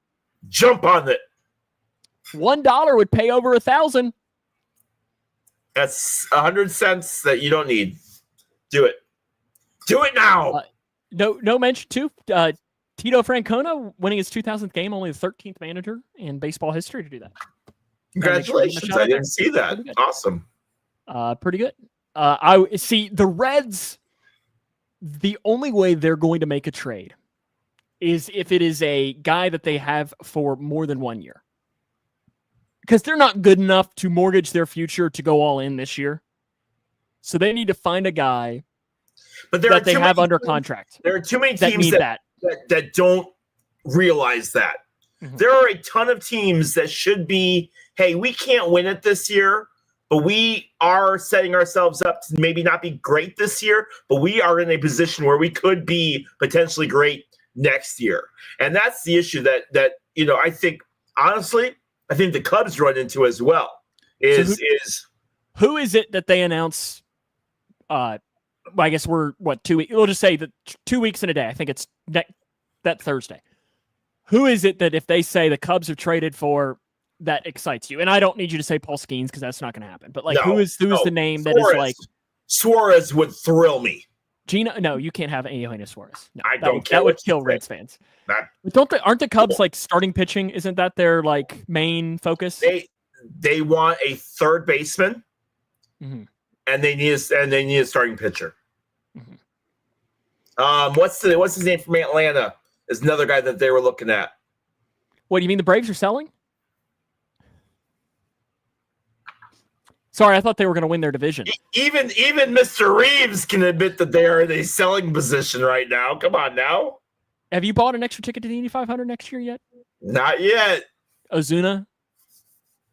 Jump on it. $1 would pay over 1,000. That's 100 cents that you don't need. Do it. Do it now. No mention too. Tito Francona winning his 2000th game, only the 13th manager in baseball history to do that. Congratulations! I didn't see that. Awesome. Pretty good. I see the Reds. The only way they're going to make a trade is if it is a guy that they have for more than 1 year, because they're not good enough to mortgage their future to go all in this year. So they need to find a guy that they have under contract. There are too many teams that don't realize that. Mm-hmm. There are a ton of teams that should be, hey, we can't win it this year, but we are setting ourselves up to maybe not be great this year, but we are in a position where we could be potentially great next year. And that's the issue that I think, honestly, I think the Cubs run into as well. Who is it that they announce? I guess we're 2 weeks. We'll just say that 2 weeks in a day. I think it's that Thursday. Who is it that if they say the Cubs have traded for, that excites you? And I don't need you to say Paul Skeens because that's not going to happen. But who is the name Suarez, that is like Suarez would thrill me. Gina, no, you can't have Eugenio Suarez. No, I don't care. That would kill Reds fans. Aren't the Cubs like starting pitching? Isn't that their like main focus? They want a third baseman, mm-hmm. and they need a starting pitcher. Mm-hmm. What's his name from Atlanta? Is another guy that they were looking at. What do you mean the Braves are selling? Sorry, I thought they were going to win their division. Even Mr. Reeves can admit that they are in a selling position right now. Come on now. Have you bought an extra ticket to the Indy 500 next year yet? Not yet. Ozuna?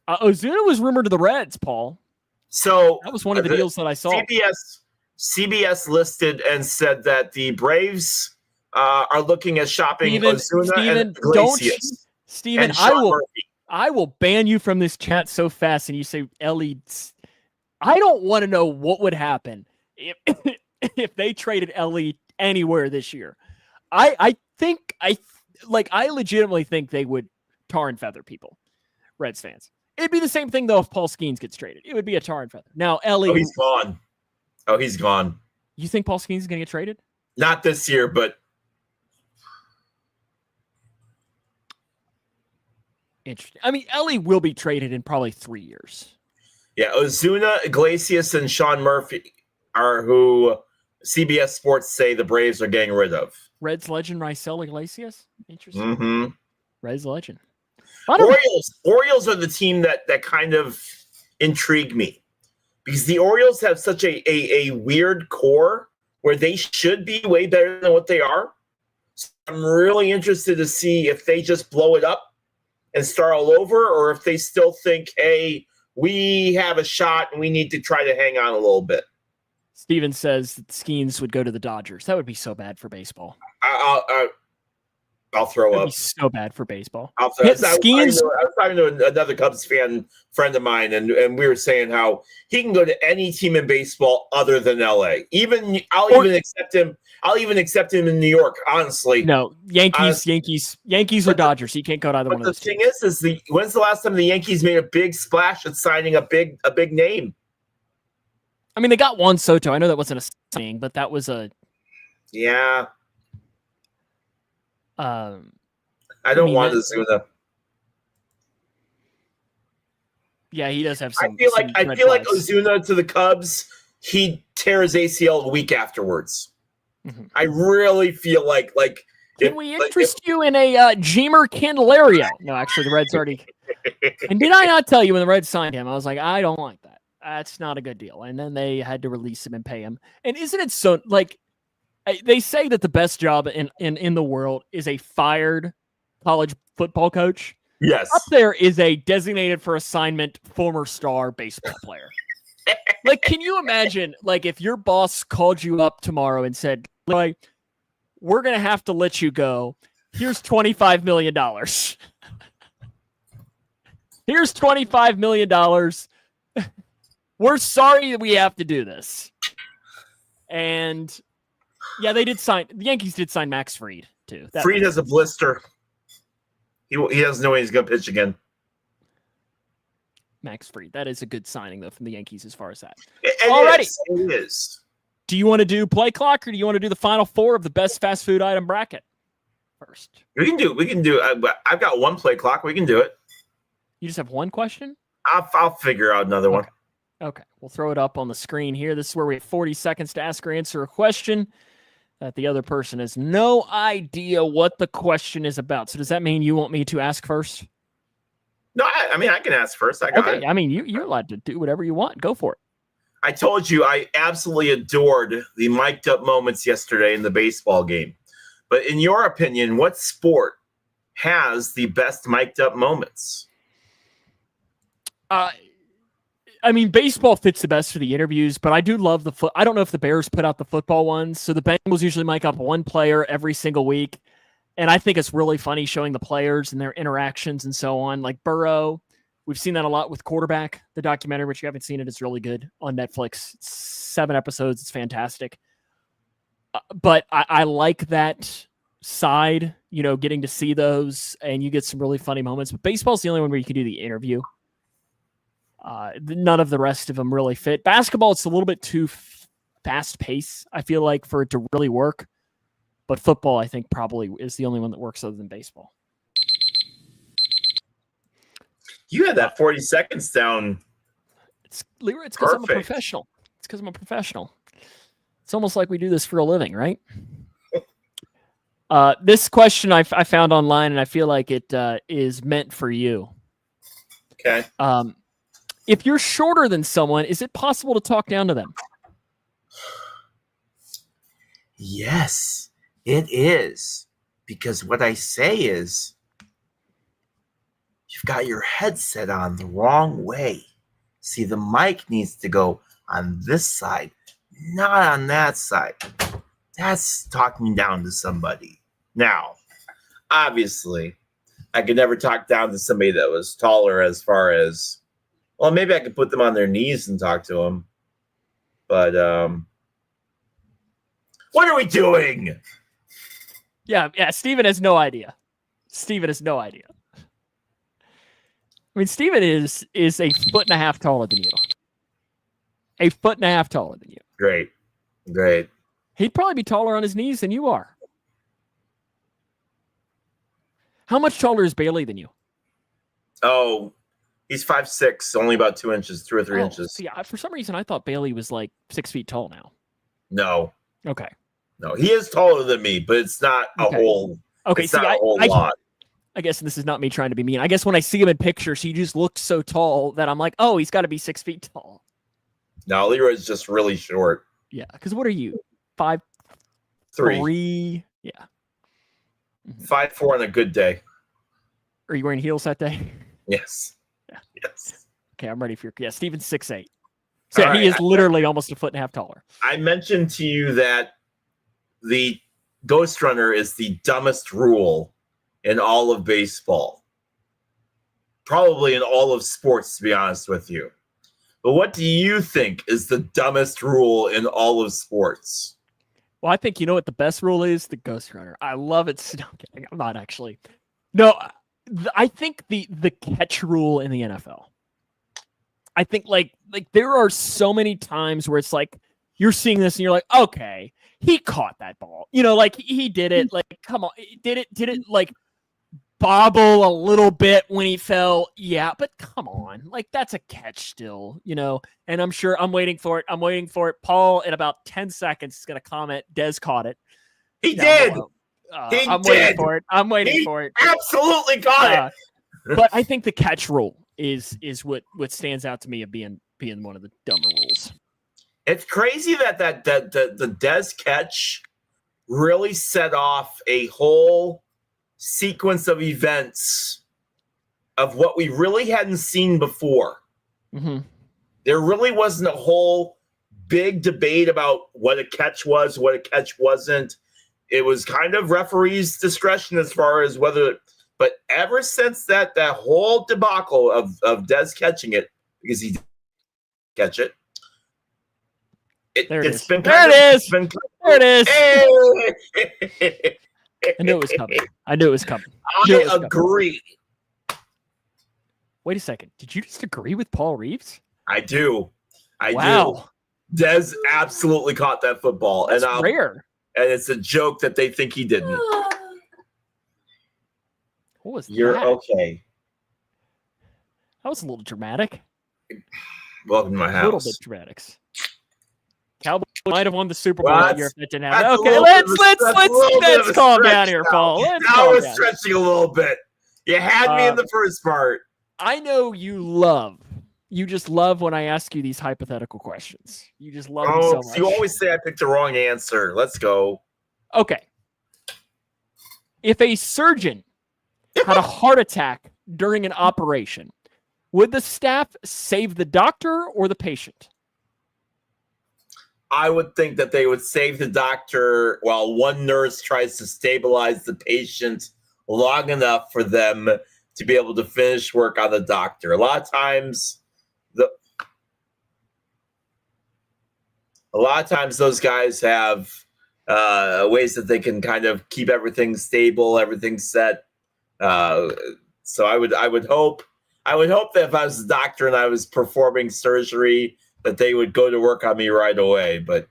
Ozuna was rumored to the Reds, Paul. So that was one of the deals that I saw. CBS listed and said that the Braves are looking at shopping Ozuna and Iglesias. Steven, I will ban you from this chat so fast, and you say Ellie. I don't want to know what would happen if they traded Ellie anywhere this year. I legitimately think they would tar and feather people, Reds fans. It'd be the same thing though if Paul Skeens gets traded. It would be a tar and feather. Now Ellie, he's gone. He's gone. You think Paul Skeens is going to get traded? Not this year, but interesting. I mean, Ellie will be traded in probably 3 years. Yeah, Ozuna, Iglesias, and Sean Murphy are who CBS Sports say the Braves are getting rid of. Reds legend Raisel Iglesias? Interesting. Mm-hmm. Reds legend. Orioles are the team that kind of intrigue me because the Orioles have such a weird core where they should be way better than what they are. So I'm really interested to see if they just blow it up and start all over, or if they still think, hey, we have a shot and we need to try to hang on a little bit. Steven says that Skeens would go to the Dodgers. That would be so bad for baseball. I'll throw That'd up. Be so bad for baseball. I was talking to another Cubs fan friend of mine, and we were saying how he can go to any team in baseball other than LA. I'll even accept him in New York. Honestly, no Yankees or Dodgers. He can't go to either one of those. The thing is when's the last time the Yankees made a big splash at signing a big name? I mean, they got Juan Soto. I know that wasn't a signing, but that was a I don't want Ozuna. Yeah, he does have some. I feel like Ozuna to the Cubs, he tears ACL a week afterwards. Mm-hmm. I really feel like can we interest you in a Jemer Candelario? No, actually, the Reds already. And did I not tell you when the Reds signed him? I was like, I don't like that. That's not a good deal. And then they had to release him and pay him. And isn't it so like they say that the best job in the world is a fired college football coach? Yes. Up there is a designated for assignment former star baseball player. Like, can you imagine, like, if your boss called you up tomorrow and said, Leroy, we're going to have to let you go. Here's $25 million. Here's $25 million. We're sorry that we have to do this. And, yeah, the Yankees did sign Max Fried, too. Fried has a blister. He doesn't know when he's going to pitch again. Max Fried. That is a good signing, though, from the Yankees as far as that. It is. Do you want to do play clock, or do you want to do the final four of the best fast food item bracket first? We can do. I've got one play clock. We can do it. You just have one question? I'll figure out another one. Okay. We'll throw it up on the screen here. This is where we have 40 seconds to ask or answer a question that the other person has no idea what the question is about. So does that mean you want me to ask first? No, I mean, I can ask first. I got it. I mean, you're allowed to do whatever you want. Go for it. I told you I absolutely adored the mic'd up moments yesterday in the baseball game. But in your opinion, what sport has the best mic'd up moments? I mean, baseball fits the best for the interviews, but I do love I don't know if the Bears put out the football ones. So the Bengals usually mic up one player every single week. And I think it's really funny showing the players and their interactions and so on. Like Burrow, we've seen that a lot with Quarterback. The documentary, which you haven't seen, it's really good on Netflix. It's 7 episodes. It's fantastic. But I like that side, getting to see those, and you get some really funny moments. But baseball's the only one where you can do the interview. None of the rest of them really fit. Basketball, it's a little bit too fast pace, I feel like, for it to really work. But football, I think, probably is the only one that works other than baseball. You had that 40 seconds down. Leroy, it's because I'm a professional. It's because I'm a professional. It's almost like we do this for a living, right? This question I found online, and I feel like it is meant for you. Okay. If you're shorter than someone, is it possible to talk down to them? Yes, it is. Because what I say is, you've got your headset on the wrong way. See, the mic needs to go on this side, not on that side. That's talking down to somebody. Now, obviously, I could never talk down to somebody that was taller as far as, well, maybe I could put them on their knees and talk to them. But what are we doing? Yeah, Steven has no idea. I mean, Steven is a foot and a half taller than you. Great. He'd probably be taller on his knees than you are. How much taller is Bailey than you? Oh, he's 5'6", only about 2 inches, 2 or 3 inches. See, for some reason, I thought Bailey was like 6 feet tall now. No. Okay. No, he is taller than me, but it's not a whole. Okay, it's not a whole lot. I guess this is not me trying to be mean. I guess when I see him in pictures, he just looks so tall that I'm like, oh, he's got to be 6 feet tall. No, Leroy's just really short. Yeah, because what are you? 5'3"? Yeah. 5'4" on a good day. Are you wearing heels that day? Yes. Yeah. Yes. Okay, I'm ready for your. Yeah, Steven's 6'8". So he is literally almost a foot and a half taller. I mentioned to you that the Ghost Runner is the dumbest rule in all of baseball. Probably in all of sports, to be honest with you. But what do you think is the dumbest rule in all of sports? Well, I think you know what the best rule is? The Ghost Runner. I love it. No, I'm kidding. I'm not actually. No, I think the catch rule in the NFL. I think like there are so many times where it's like you're seeing this and you're like, okay, he caught that ball. Like he did it. Like, come on, did it like bobble a little bit when he fell? Yeah, but come on, like that's a catch still, And I'm sure I'm waiting for it. Paul, in about 10 seconds, is going to comment. Des caught it. He did. I'm waiting for it. Absolutely caught it. But I think the catch rule is what stands out to me of being being one of the dumber rules. It's crazy that the Dez catch really set off a whole sequence of events of what we really hadn't seen before. Mm-hmm. There really wasn't a whole big debate about what a catch was, what a catch wasn't. It was kind of referee's discretion as far as whether. But ever since that whole debacle of Dez catching it, because he did catch it, it's been there it is. There it is. Hey! I knew it was coming. I Agree. Wait a second. Did you just agree with Paul Reeves? I do. Wow. Dez absolutely caught that football. That's rare. And it's a joke that they think he didn't. What was You're that? okay. That was a little dramatic. Welcome to my house. A little bit dramatic. Cowboys might have won the Super Bowl that year if it didn't happen. Okay, let's calm down here, Paul. I was stretching a little bit. You had me in the first part. I know you just love when I ask you these hypothetical questions. You just love them so much. You always say I picked the wrong answer. Let's go. Okay. If a surgeon had a heart attack during an operation, would the staff save the doctor or the patient? I would think that they would save the doctor while one nurse tries to stabilize the patient long enough for them to be able to finish work on the doctor. A lot of times those guys have ways that they can kind of keep everything stable, everything set. So I would hope that if I was a doctor and I was performing surgery, that they would go to work on me right away. But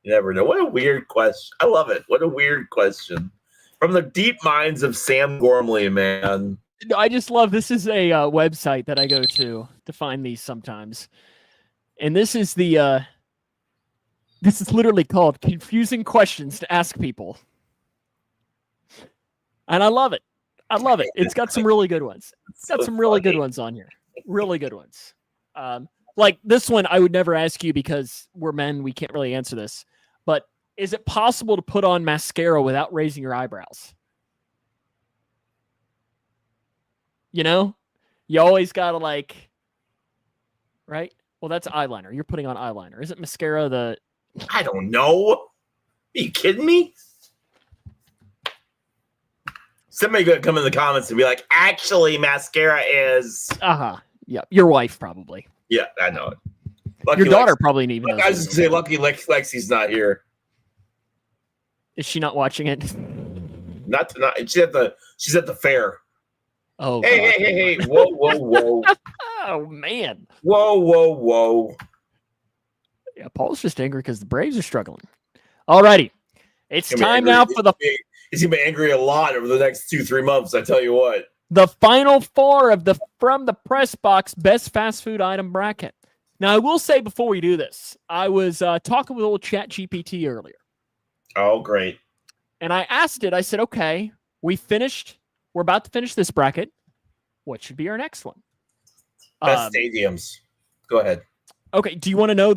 you never know. What a weird question. I love it. What a weird question. From the deep minds of Sam Gormley, man. I just love, this is a website that I go to find these sometimes. And this is literally called Confusing Questions to Ask People. And I love it. It's got some really good ones. It's got some really good ones on here. Really good ones. Like this one, I would never ask you because we're men. We can't really answer this. But is it possible to put on mascara without raising your eyebrows? You know, you always got to right? Well, that's eyeliner. You're putting on eyeliner. Isn't mascara I don't know. Are you kidding me? Somebody gonna come in the comments and be like, actually, mascara is... Yeah, your wife probably. Yeah, I know it. Your daughter probably even knows. I was just going to say, lucky Lexi's not here. Is she not watching it? Not tonight. She's at the fair. Oh, hey. Whoa. Oh, man. Whoa. Yeah, Paul's just angry because the Braves are struggling. All righty. It's time now for He's going to be angry a lot over the next 2-3 months, I tell you what. The final four from the Pressbox best fast food item bracket. Now, I will say before we do this, I was talking with old ChatGPT earlier. Oh, great. And I asked it, I said, okay, we're about to finish this bracket. What should be our next one? Best stadiums. Go ahead. Okay, do you want to know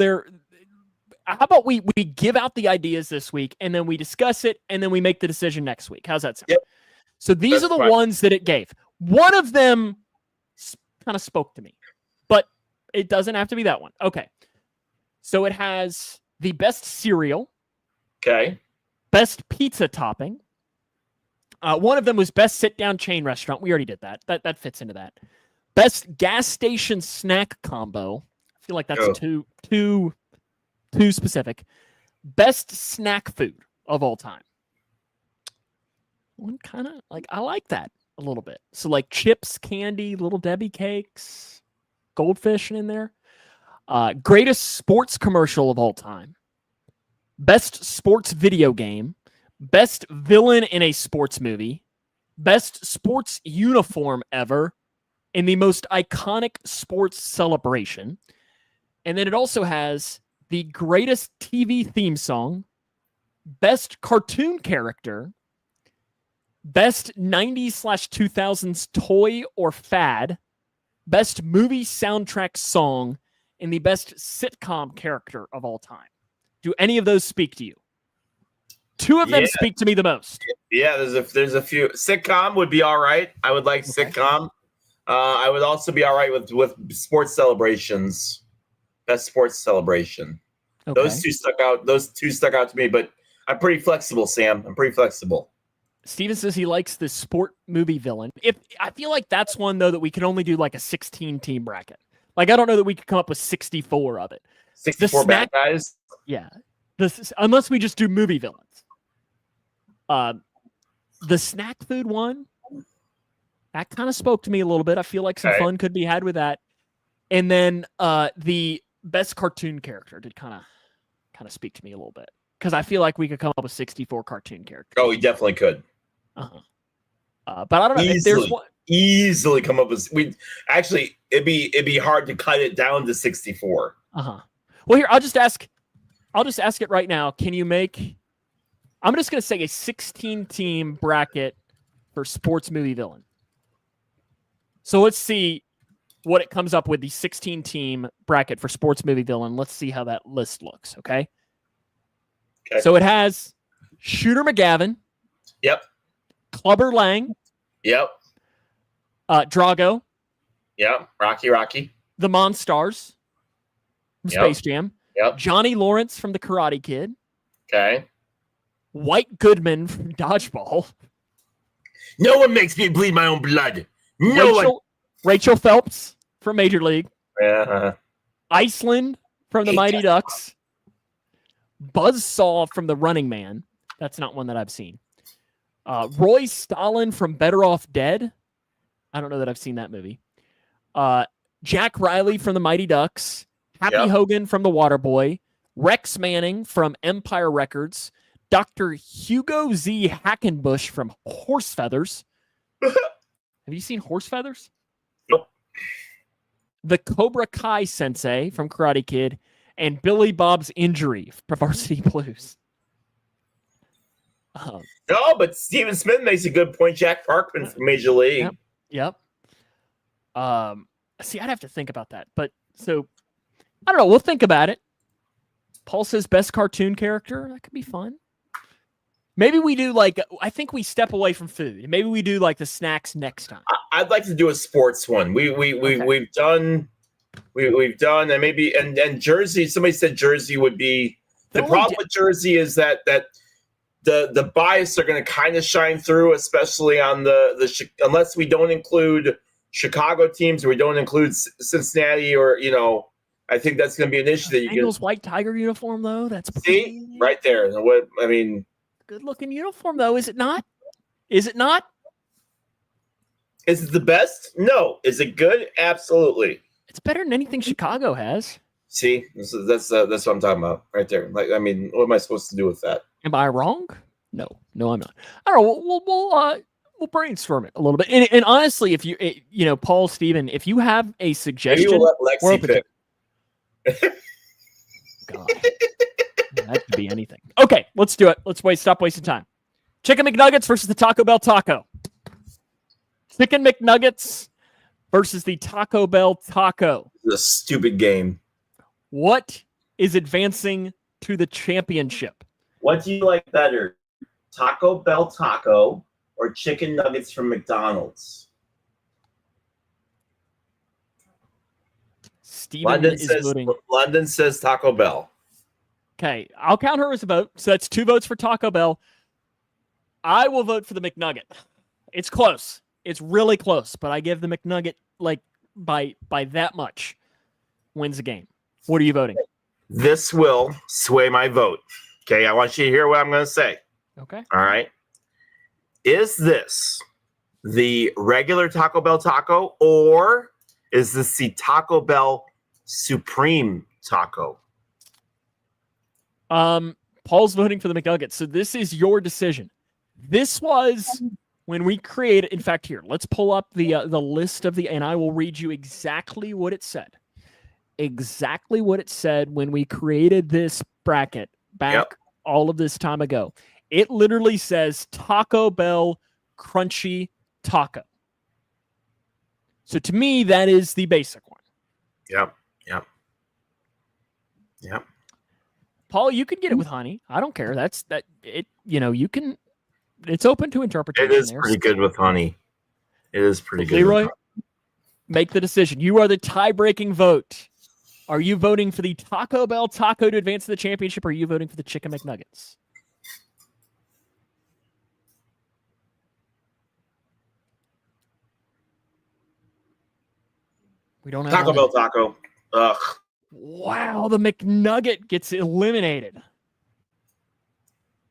how about we give out the ideas this week, and then we discuss it, and then we make the decision next week? How's that sound? Yep. So these are the ones that it gave. One of them kind of spoke to me, but it doesn't have to be that one. Okay. So it has the best cereal. Okay. Best pizza topping. One of them was best sit-down chain restaurant. We already did that. That fits into that. Best gas station snack combo. I feel like that's too specific. Best snack food of all time. One kind of I like that a little bit. So chips, candy, Little Debbie cakes, goldfish in there. Greatest sports commercial of all time. Best sports video game. Best villain in a sports movie. Best sports uniform ever. And the most iconic sports celebration. And then it also has the greatest TV theme song. Best cartoon character. Best 90s/2000s toy or fad, best movie soundtrack song, and the best sitcom character of all time. Do any of those speak to you? Two of them speak to me the most. Yeah, there's a few. Sitcom would be all right. I would like sitcom. I would also be all right with sports celebrations. Best sports celebration. Okay. Those two stuck out to me, but I'm pretty flexible, Sam. I'm pretty flexible. Steven says he likes the sport movie villain. I feel like that's one, though, that we could only do like a 16-team bracket. Like, I don't know that we could come up with 64 of it. 64 bad guys? Yeah. Unless we just do movie villains. The snack food one, that kind of spoke to me a little bit. I feel like some fun could be had with that. And then the best cartoon character did kind of speak to me a little bit. Because I feel like we could come up with 64 cartoon characters. Oh, we definitely could. But I don't know if there's one. Easily come up with. It'd be hard to cut it down to 64. Well, here I'll just ask it right now. Can you make? I'm just going to say a 16-team bracket for sports movie villain. So let's see what it comes up with, the 16-team bracket for sports movie villain. Let's see how that list looks, okay? So it has Shooter McGavin. Yep. Clubber Lang. Yep. Drago. Yep. Rocky. The Monstars from Space Jam. Yep. Johnny Lawrence from The Karate Kid. Okay. White Goodman from Dodgeball. No one makes me bleed my own blood. Rachel Phelps from Major League. Yeah. Iceland from the Mighty Ducks. Buzzsaw from The Running Man. That's not one that I've seen. Roy Stalin from Better Off Dead. I don't know that I've seen that movie. Jack Riley from the Mighty Ducks. Happy Hogan from The Waterboy. Rex Manning from Empire Records. Dr. Hugo Z. Hackenbush from Horse Feathers. Have you seen Horse Feathers? Nope. The Cobra Kai Sensei from Karate Kid. And Billy Bob's Injury from Varsity Blues. No, but Steven Smith makes a good point. Jack Parkman from Major League. Yep. See, I'd have to think about that. But so, I don't know. We'll think about it. Paul says best cartoon character. That could be fun. Maybe we do I think we step away from food. Maybe we do the snacks next time. I'd like to do a sports one. We've done and maybe and Jersey. Somebody said Jersey would be the problem with Jersey is that the bias are going to kind of shine through, especially on the unless we don't include Chicago teams or we don't include Cincinnati or I think that's going to be an issue that you Bengals white tiger uniform though. That's right there. What I mean. Good looking uniform though, is it not? Is it not? Is it the best? No. Is it good? Absolutely. It's better than anything Chicago has. See, that's what I'm talking about right there. What am I supposed to do with that? Am I wrong? No, I'm not. I don't know. We'll brainstorm it a little bit. And honestly, if you, Paul, Steven, if you have a suggestion, maybe we'll let Lexi pick. God. That could be anything. Okay, let's do it. Stop wasting time. Chicken McNuggets versus the Taco Bell Taco. Chicken McNuggets versus the Taco Bell Taco. This is a stupid game. What is advancing to the championship? What do you like better? Taco Bell Taco or chicken nuggets from McDonald's? London says Taco Bell. Okay, I'll count her as a vote. So that's 2 votes for Taco Bell. I will vote for the McNugget. It's close. It's really close, but I give the McNugget by that much wins the game. What are you voting? This will sway my vote. Okay, I want you to hear what I'm going to say. Okay. All right. Is this the regular Taco Bell taco or is this the Taco Bell Supreme taco? Paul's voting for the McNuggets. So this is your decision. This was when we created, in fact, here, let's pull up the list and I will read you exactly what it said. Exactly what it said when we created this bracket back all of this time ago. It literally says Taco Bell Crunchy Taco. So to me, that is the basic one. Yep. Yep. Paul, you can get it with honey. I don't care. That's that. It. You can. It's open to interpretation. It is there. pretty good with honey. It is pretty good. Leroy, make the decision. You are the tie-breaking vote. Are you voting for the Taco Bell taco to advance to the championship, or are you voting for the Chicken McNuggets? We don't have Taco Bell taco. Ugh. Wow, the McNugget gets eliminated.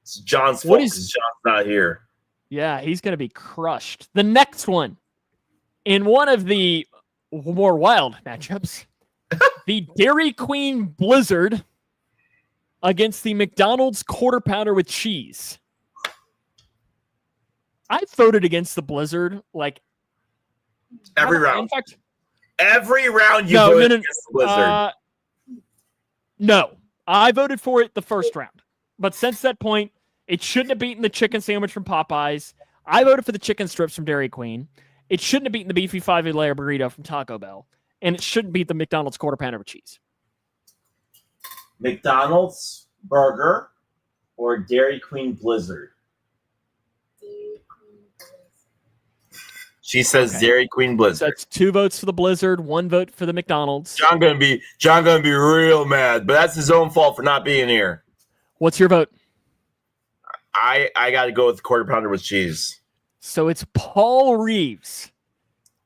It's John's fault because John's not here. Yeah, he's going to be crushed. The next one, in one of the more wild matchups, the Dairy Queen Blizzard against the McDonald's Quarter Pounder with cheese. I voted against the Blizzard like every round. In fact, every round you voted against the Blizzard. No, I voted for it the first round. But since that point, it shouldn't have beaten the chicken sandwich from Popeyes. I voted for the chicken strips from Dairy Queen. It shouldn't have beaten the beefy 5-layer burrito from Taco Bell. And it shouldn't beat the McDonald's Quarter Pounder with cheese. McDonald's burger or Dairy Queen Blizzard? She says Dairy Queen Blizzard. So that's 2 votes for the Blizzard, 1 vote for the McDonald's. John gonna be real mad, but that's his own fault for not being here. What's your vote? I got to go with Quarter Pounder with cheese. So it's Paul Reeves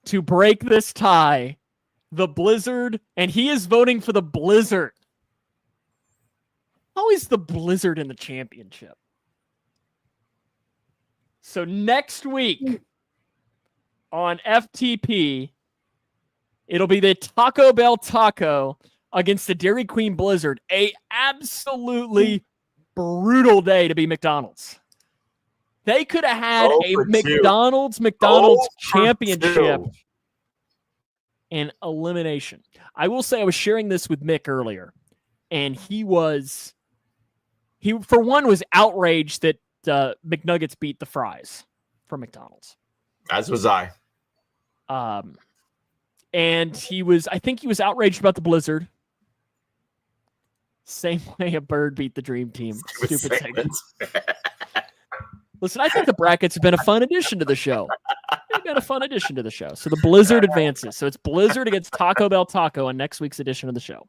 to break this tie. The Blizzard, and he is voting for the Blizzard. How is the Blizzard in the championship? So next week on FTP, it'll be the Taco Bell taco against the Dairy Queen Blizzard. A absolutely brutal day to be McDonald's. They could have had a McDonald's championship and elimination. I will say I was sharing this with Mick earlier, and he was outraged that McNuggets beat the fries from McDonald's. As was I. And I think he was outraged about the Blizzard. Same way a bird beat the dream team. Stupid segment. Listen, I think the brackets have been a fun addition to the show. They've been a fun addition to the show. So the Blizzard advances. So it's Blizzard against Taco Bell Taco on next week's edition of the show.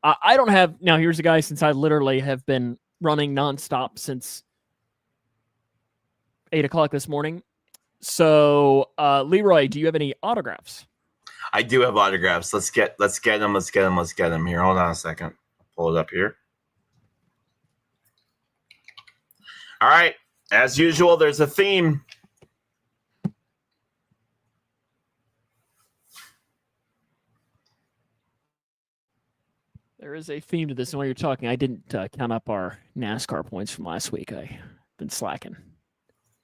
I don't have... Now, here's a guy, since I literally have been running nonstop since 8 o'clock this morning. So, Leroy, do you have any autographs? I do have autographs. Let's get them here. Hold on a second. Pull it up here. All right. As usual, there's a theme. There is a theme to this. And while you're talking, I didn't count up our NASCAR points from last week. I've been slacking.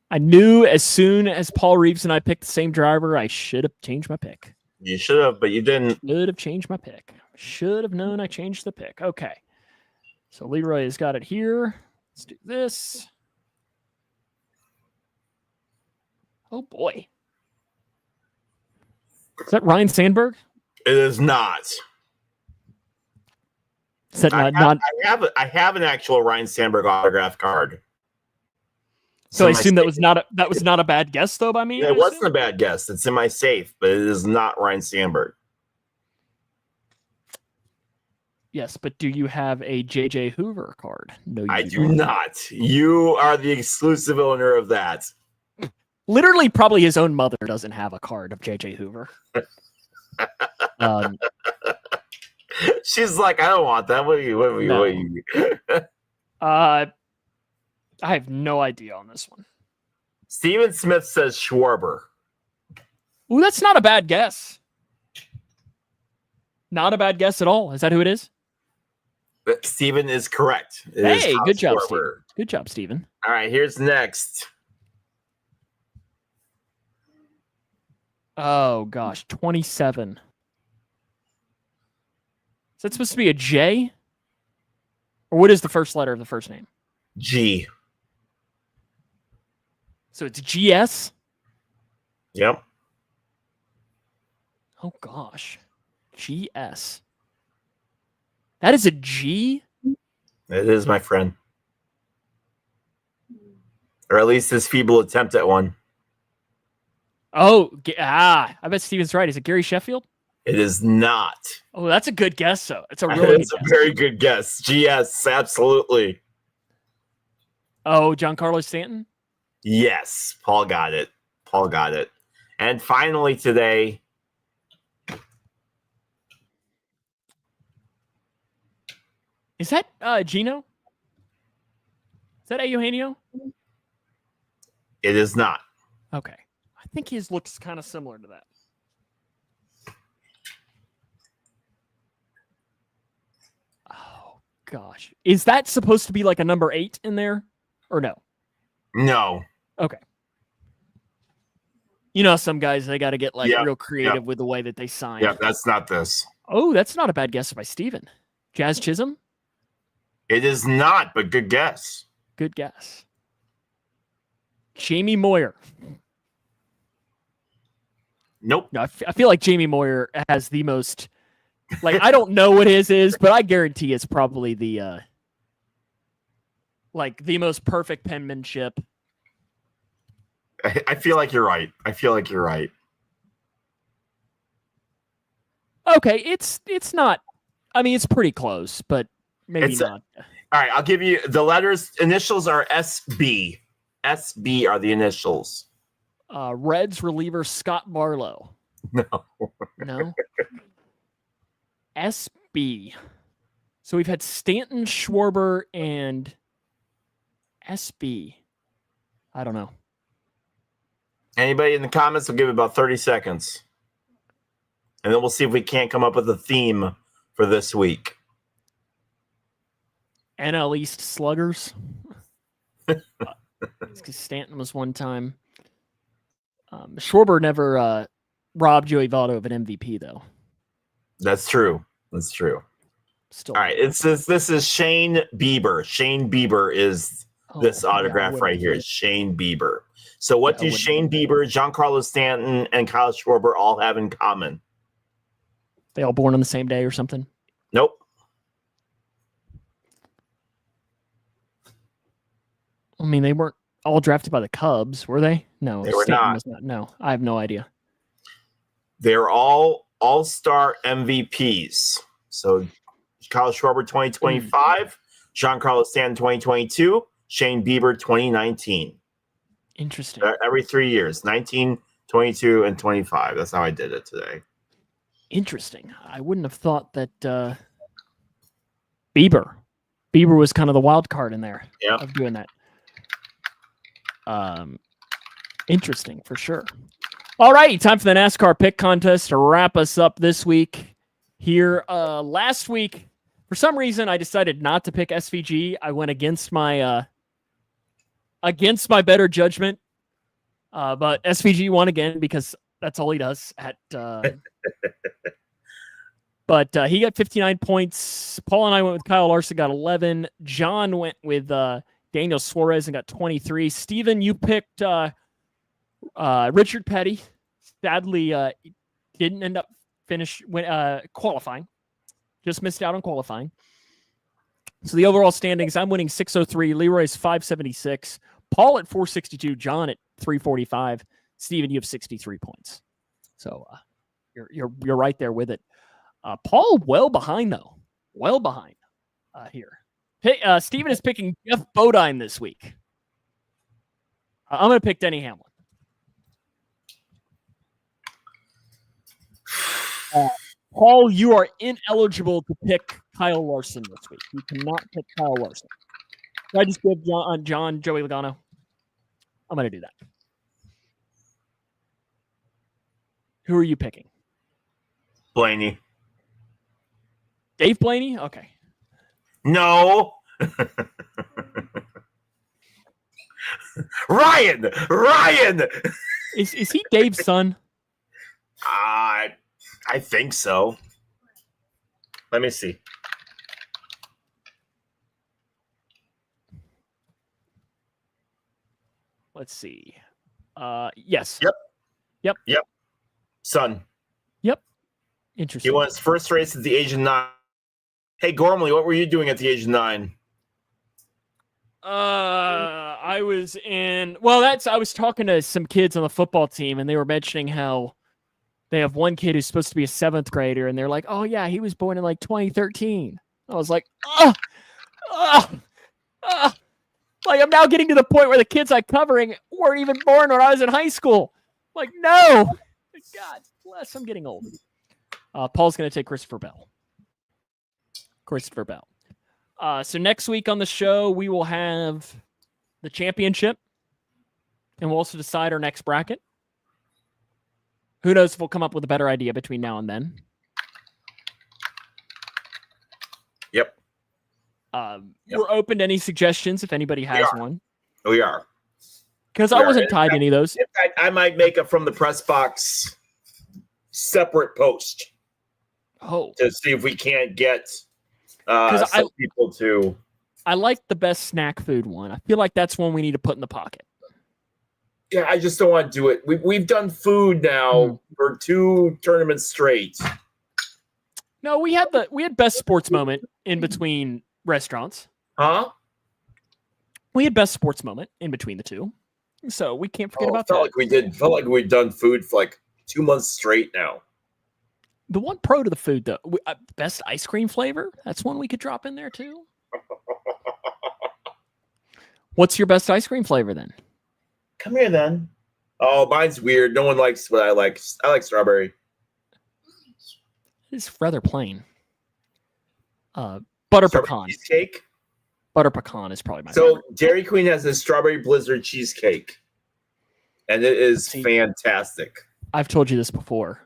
I knew as soon as Paul Reeves and I picked the same driver, I should have changed my pick. You should have, but you didn't. Should have changed my pick. Should have known I changed the pick. Okay. So Leroy has got it here. Let's do this. Oh, boy. Is that Ryan Sandberg? It is not. Is that I have an actual Ryan Sandberg autograph card. So I assume that was not a bad guess, though, by me? Yeah, it wasn't a bad guess. It's in my safe, but it is not Ryan Sandberg. Yes, but do you have a J.J. Hoover card? No, I do not. You are the exclusive owner of that. Literally, probably his own mother doesn't have a card of J.J. Hoover. She's like, I don't want that. What are you? I have no idea on this one. Steven Smith says Schwarber. Ooh, that's not a bad guess. Not a bad guess at all. Is that who it is? Steven is correct. Hey, good job, Steven. Good job, Steven. All right, here's next. Oh, gosh. 27. Is that supposed to be a J? Or what is the first letter of the first name? G. So it's GS? Yep. Oh, gosh. GS. That is a G? It is, my friend. Or at least his feeble attempt at one. Oh, I bet Steven's right. Is it Gary Sheffield? It is not. Oh, that's a good guess, though. It's a really It's a very good guess. GS, absolutely. Oh, Giancarlo Stanton? Yes, Paul got it. And finally today, is that Gino? Is that Eugenio? it is not. Okay. I think his looks kind of similar to that. Oh, gosh. Is that supposed to be like a number 8 in there? Or no? No. Okay. You know, some guys, they got to get like real creative with the way that they sign. Yeah, that's not this. Oh, that's not a bad guess by Steven. Jazz Chisholm? It is not, but good guess. Good guess. Jamie Moyer. Nope. No, I feel like Jamie Moyer has the most, like, I don't know what his is, but I guarantee it's probably the, like, the most perfect penmanship. I feel like you're right. Okay, it's not, I mean, it's pretty close, but maybe not. All right, I'll give you the letters. Initials are SB. SB are the initials. Reds reliever Scott Barlow. No. SB. So we've had Stanton, Schwarber, and SB. I don't know. Anybody in the comments? We'll give it about 30 seconds. And then we'll see if we can't come up with a theme for this week. NL East Sluggers. Because Stanton was one time. Schwarber never robbed Joey Votto of an MVP, though. That's true. Still. All right. This is Shane Bieber. Shane Bieber is this autograph right here. It's Shane Bieber. So what do Shane Bieber, Giancarlo Stanton, and Kyle Schwarber all have in common? They all born on the same day or something? Nope. I mean, they weren't all drafted by the Cubs, were they? No, they were not. No, I have no idea. They're all all-star MVPs. So Kyle Schwarber 2025, Giancarlo Stanton 2022, Shane Bieber 2019. Interesting. Every 3 years, 19, 22, and 25. That's how I did it today. Interesting. I wouldn't have thought that Bieber was kind of the wild card in there of doing that. Interesting for sure. All right, time for the NASCAR pick contest to wrap us up this week. Here, last week, for some reason, I decided not to pick SVG. I went against my better judgment, but SVG won again because that's all he does. But he got 59 points. Paul and I went with Kyle Larson, got 11. John went with Daniel Suarez and got 23. Steven, you picked Richard Petty. Sadly, didn't end up qualifying. Just missed out on qualifying. So the overall standings, I'm winning 603. Leroy's 576. Paul at 462. John at 345. Steven, you have 63 points. So you're right there with it. Paul, well behind though. Well behind here. Steven is picking Jeff Bodine this week. I'm going to pick Denny Hamlin. Paul, you are ineligible to pick Kyle Larson this week. You cannot pick Kyle Larson. Should I just give John Joey Logano? I'm going to do that. Who are you picking? Blaney. Dave Blaney? Okay. No. Ryan. Is he Dave's son? I think so. Let me see. Let's see. Yes. Yep. Son. Yep. Interesting. He won his first race at the age of 9. Hey, Gormley, what were you doing at the age of 9? I was I was talking to some kids on the football team, and they were mentioning how they have one kid who's supposed to be a 7th grader, and they're like, oh yeah, he was born in like 2013. I was like, like I'm now getting to the point where the kids I'm covering weren't even born when I was in high school. Like, no, God bless, I'm getting old. Paul's going to take Christopher Bell. So next week on the show, we will have the championship, and we'll also decide our next bracket. Who knows if we'll come up with a better idea between now and then. Yep. We're open to any suggestions if anybody has one. We are. Because I wasn't tied to any of those. In fact, I might make a from the press box separate post. Oh. To see if we can't get some people to. I like the best snack food one. I feel like that's one we need to put in the pocket. Yeah, I just don't want to do it. We've done food now for 2 tournaments straight. No, we had best sports moment in between restaurants. Huh? We had best sports moment in between the two, so we can't forget about that. Felt like we'd done food for like 2 months straight now. The one pro to the food, though, best ice cream flavor. That's one we could drop in there too. What's your best ice cream flavor then? Come here then. Oh, mine's weird. No one likes what I like. I like strawberry. It's rather plain. Butter pecan. Cheesecake? Butter pecan is probably my favorite. So Dairy Queen has a strawberry blizzard cheesecake. And it is fantastic. I've told you this before.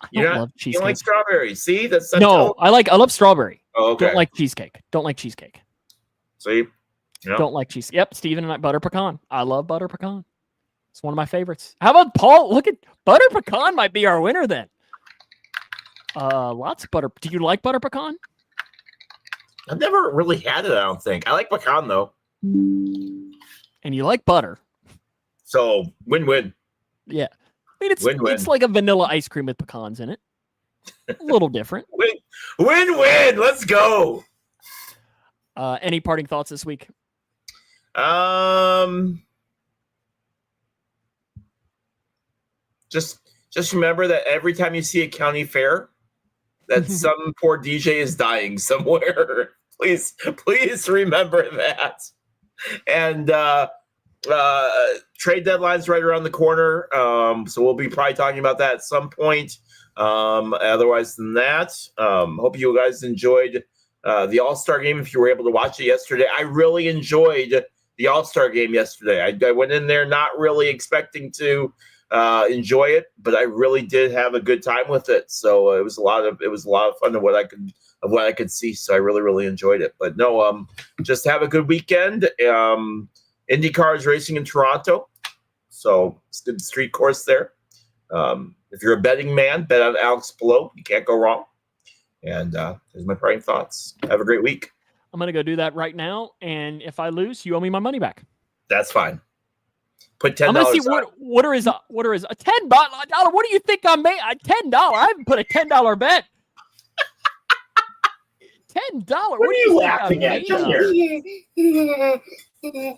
I don't love cheesecake. You don't like strawberry. See? I love strawberry. Oh, okay. Don't like cheesecake. See? Yeah. Don't like cheese. Yep, Steven and I, butter pecan. I love butter pecan. It's one of my favorites. How about Paul? Look at butter pecan might be our winner then. Lots of butter. Do you like butter pecan? I've never really had it, I don't think. I like pecan though. And you like butter. So win-win. Yeah. I mean, win-win. It's like a vanilla ice cream with pecans in it. A little different. Win-win. Let's go. Any parting thoughts this week? Just remember that every time you see a county fair, that some poor DJ is dying somewhere. Please remember that. And trade deadline's right around the corner. So we'll be probably talking about that at some point. Otherwise than that, hope you guys enjoyed the All-Star game. If you were able to watch it yesterday, I really enjoyed the All-Star game yesterday. I went in there not really expecting to enjoy it, but I really did have a good time with it. So it was a lot of fun of what I could see. So I really enjoyed it. But no, just have a good weekend. IndyCar is racing in Toronto, so it's a good street course there. If you're a betting man, bet on Alex Palou. You can't go wrong. And there's my parting thoughts. Have a great week. I'm going to go do that right now. And if I lose, you owe me my money back. That's fine. Put $10 I'm going to see what are his $10. What do you think I made? $10. I haven't put a $10 bet. $10. What are you laughing at?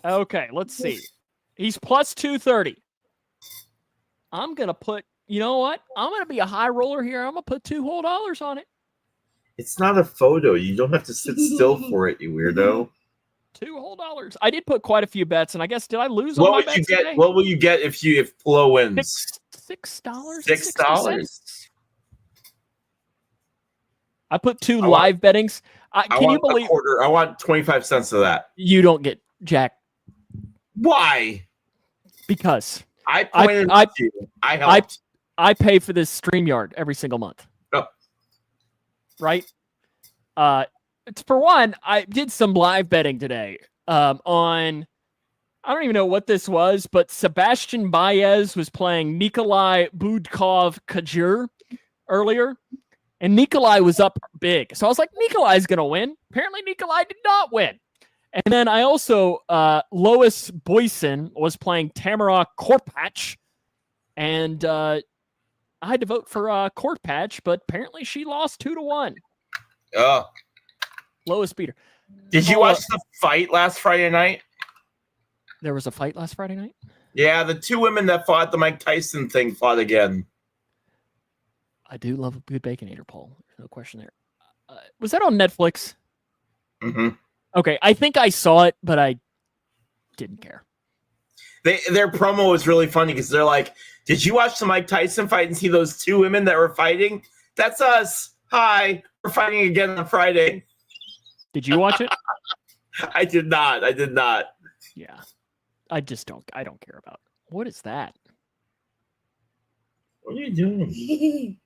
Okay, let's see. He's plus 230. I'm going to put, you know what? I'm going to be a high roller here. I'm going to put $2 whole on it. It's not a photo. You don't have to sit still for it, you weirdo. $2 whole. I did put quite a few bets, and I guess did I lose all my bets today? What will you get if Palou wins? $6. $6. I put 2 live bettings. Can you believe? A quarter. I want 25 cents of that. You don't get jack. Why? Because I pointed at you. I helped. I pay for this StreamYard every single month. Oh. Right? For one, I did some live betting today on, I don't even know what this was, but Sebastian Baez was playing Nikolai Budkov-Kajur earlier, and Nikolai was up big. So I was like, Nikolai's going to win. Apparently Nikolai did not win. And then I also, Lois Boyson was playing Tamara Korpatch, and I had to vote for Korpatch, but apparently she lost 2-1. Oh. Lowest beater. Did you watch the fight last Friday night? There was a fight last Friday night? Yeah, the two women that fought the Mike Tyson thing fought again. I do love a good Baconator, Paul. There's no question there. Was that on Netflix? Mm-hmm. Okay, I think I saw it, but I didn't care. Their promo was really funny because they're like, did you watch the Mike Tyson fight and see those two women that were fighting? That's us. Hi. We're fighting again on Friday. Did you watch it? I did not. Yeah. I don't care about it. What is that? What are you doing?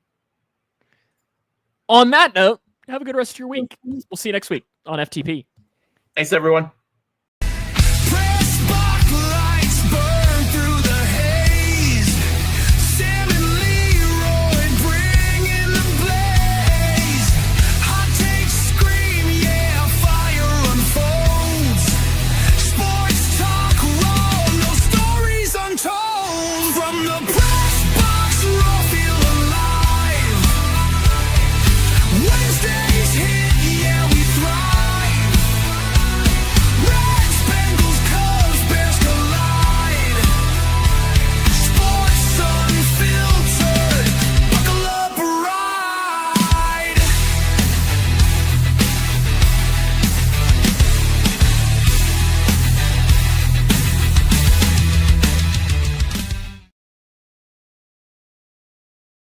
On that note, have a good rest of your week. We'll see you next week on FTP. Thanks, everyone.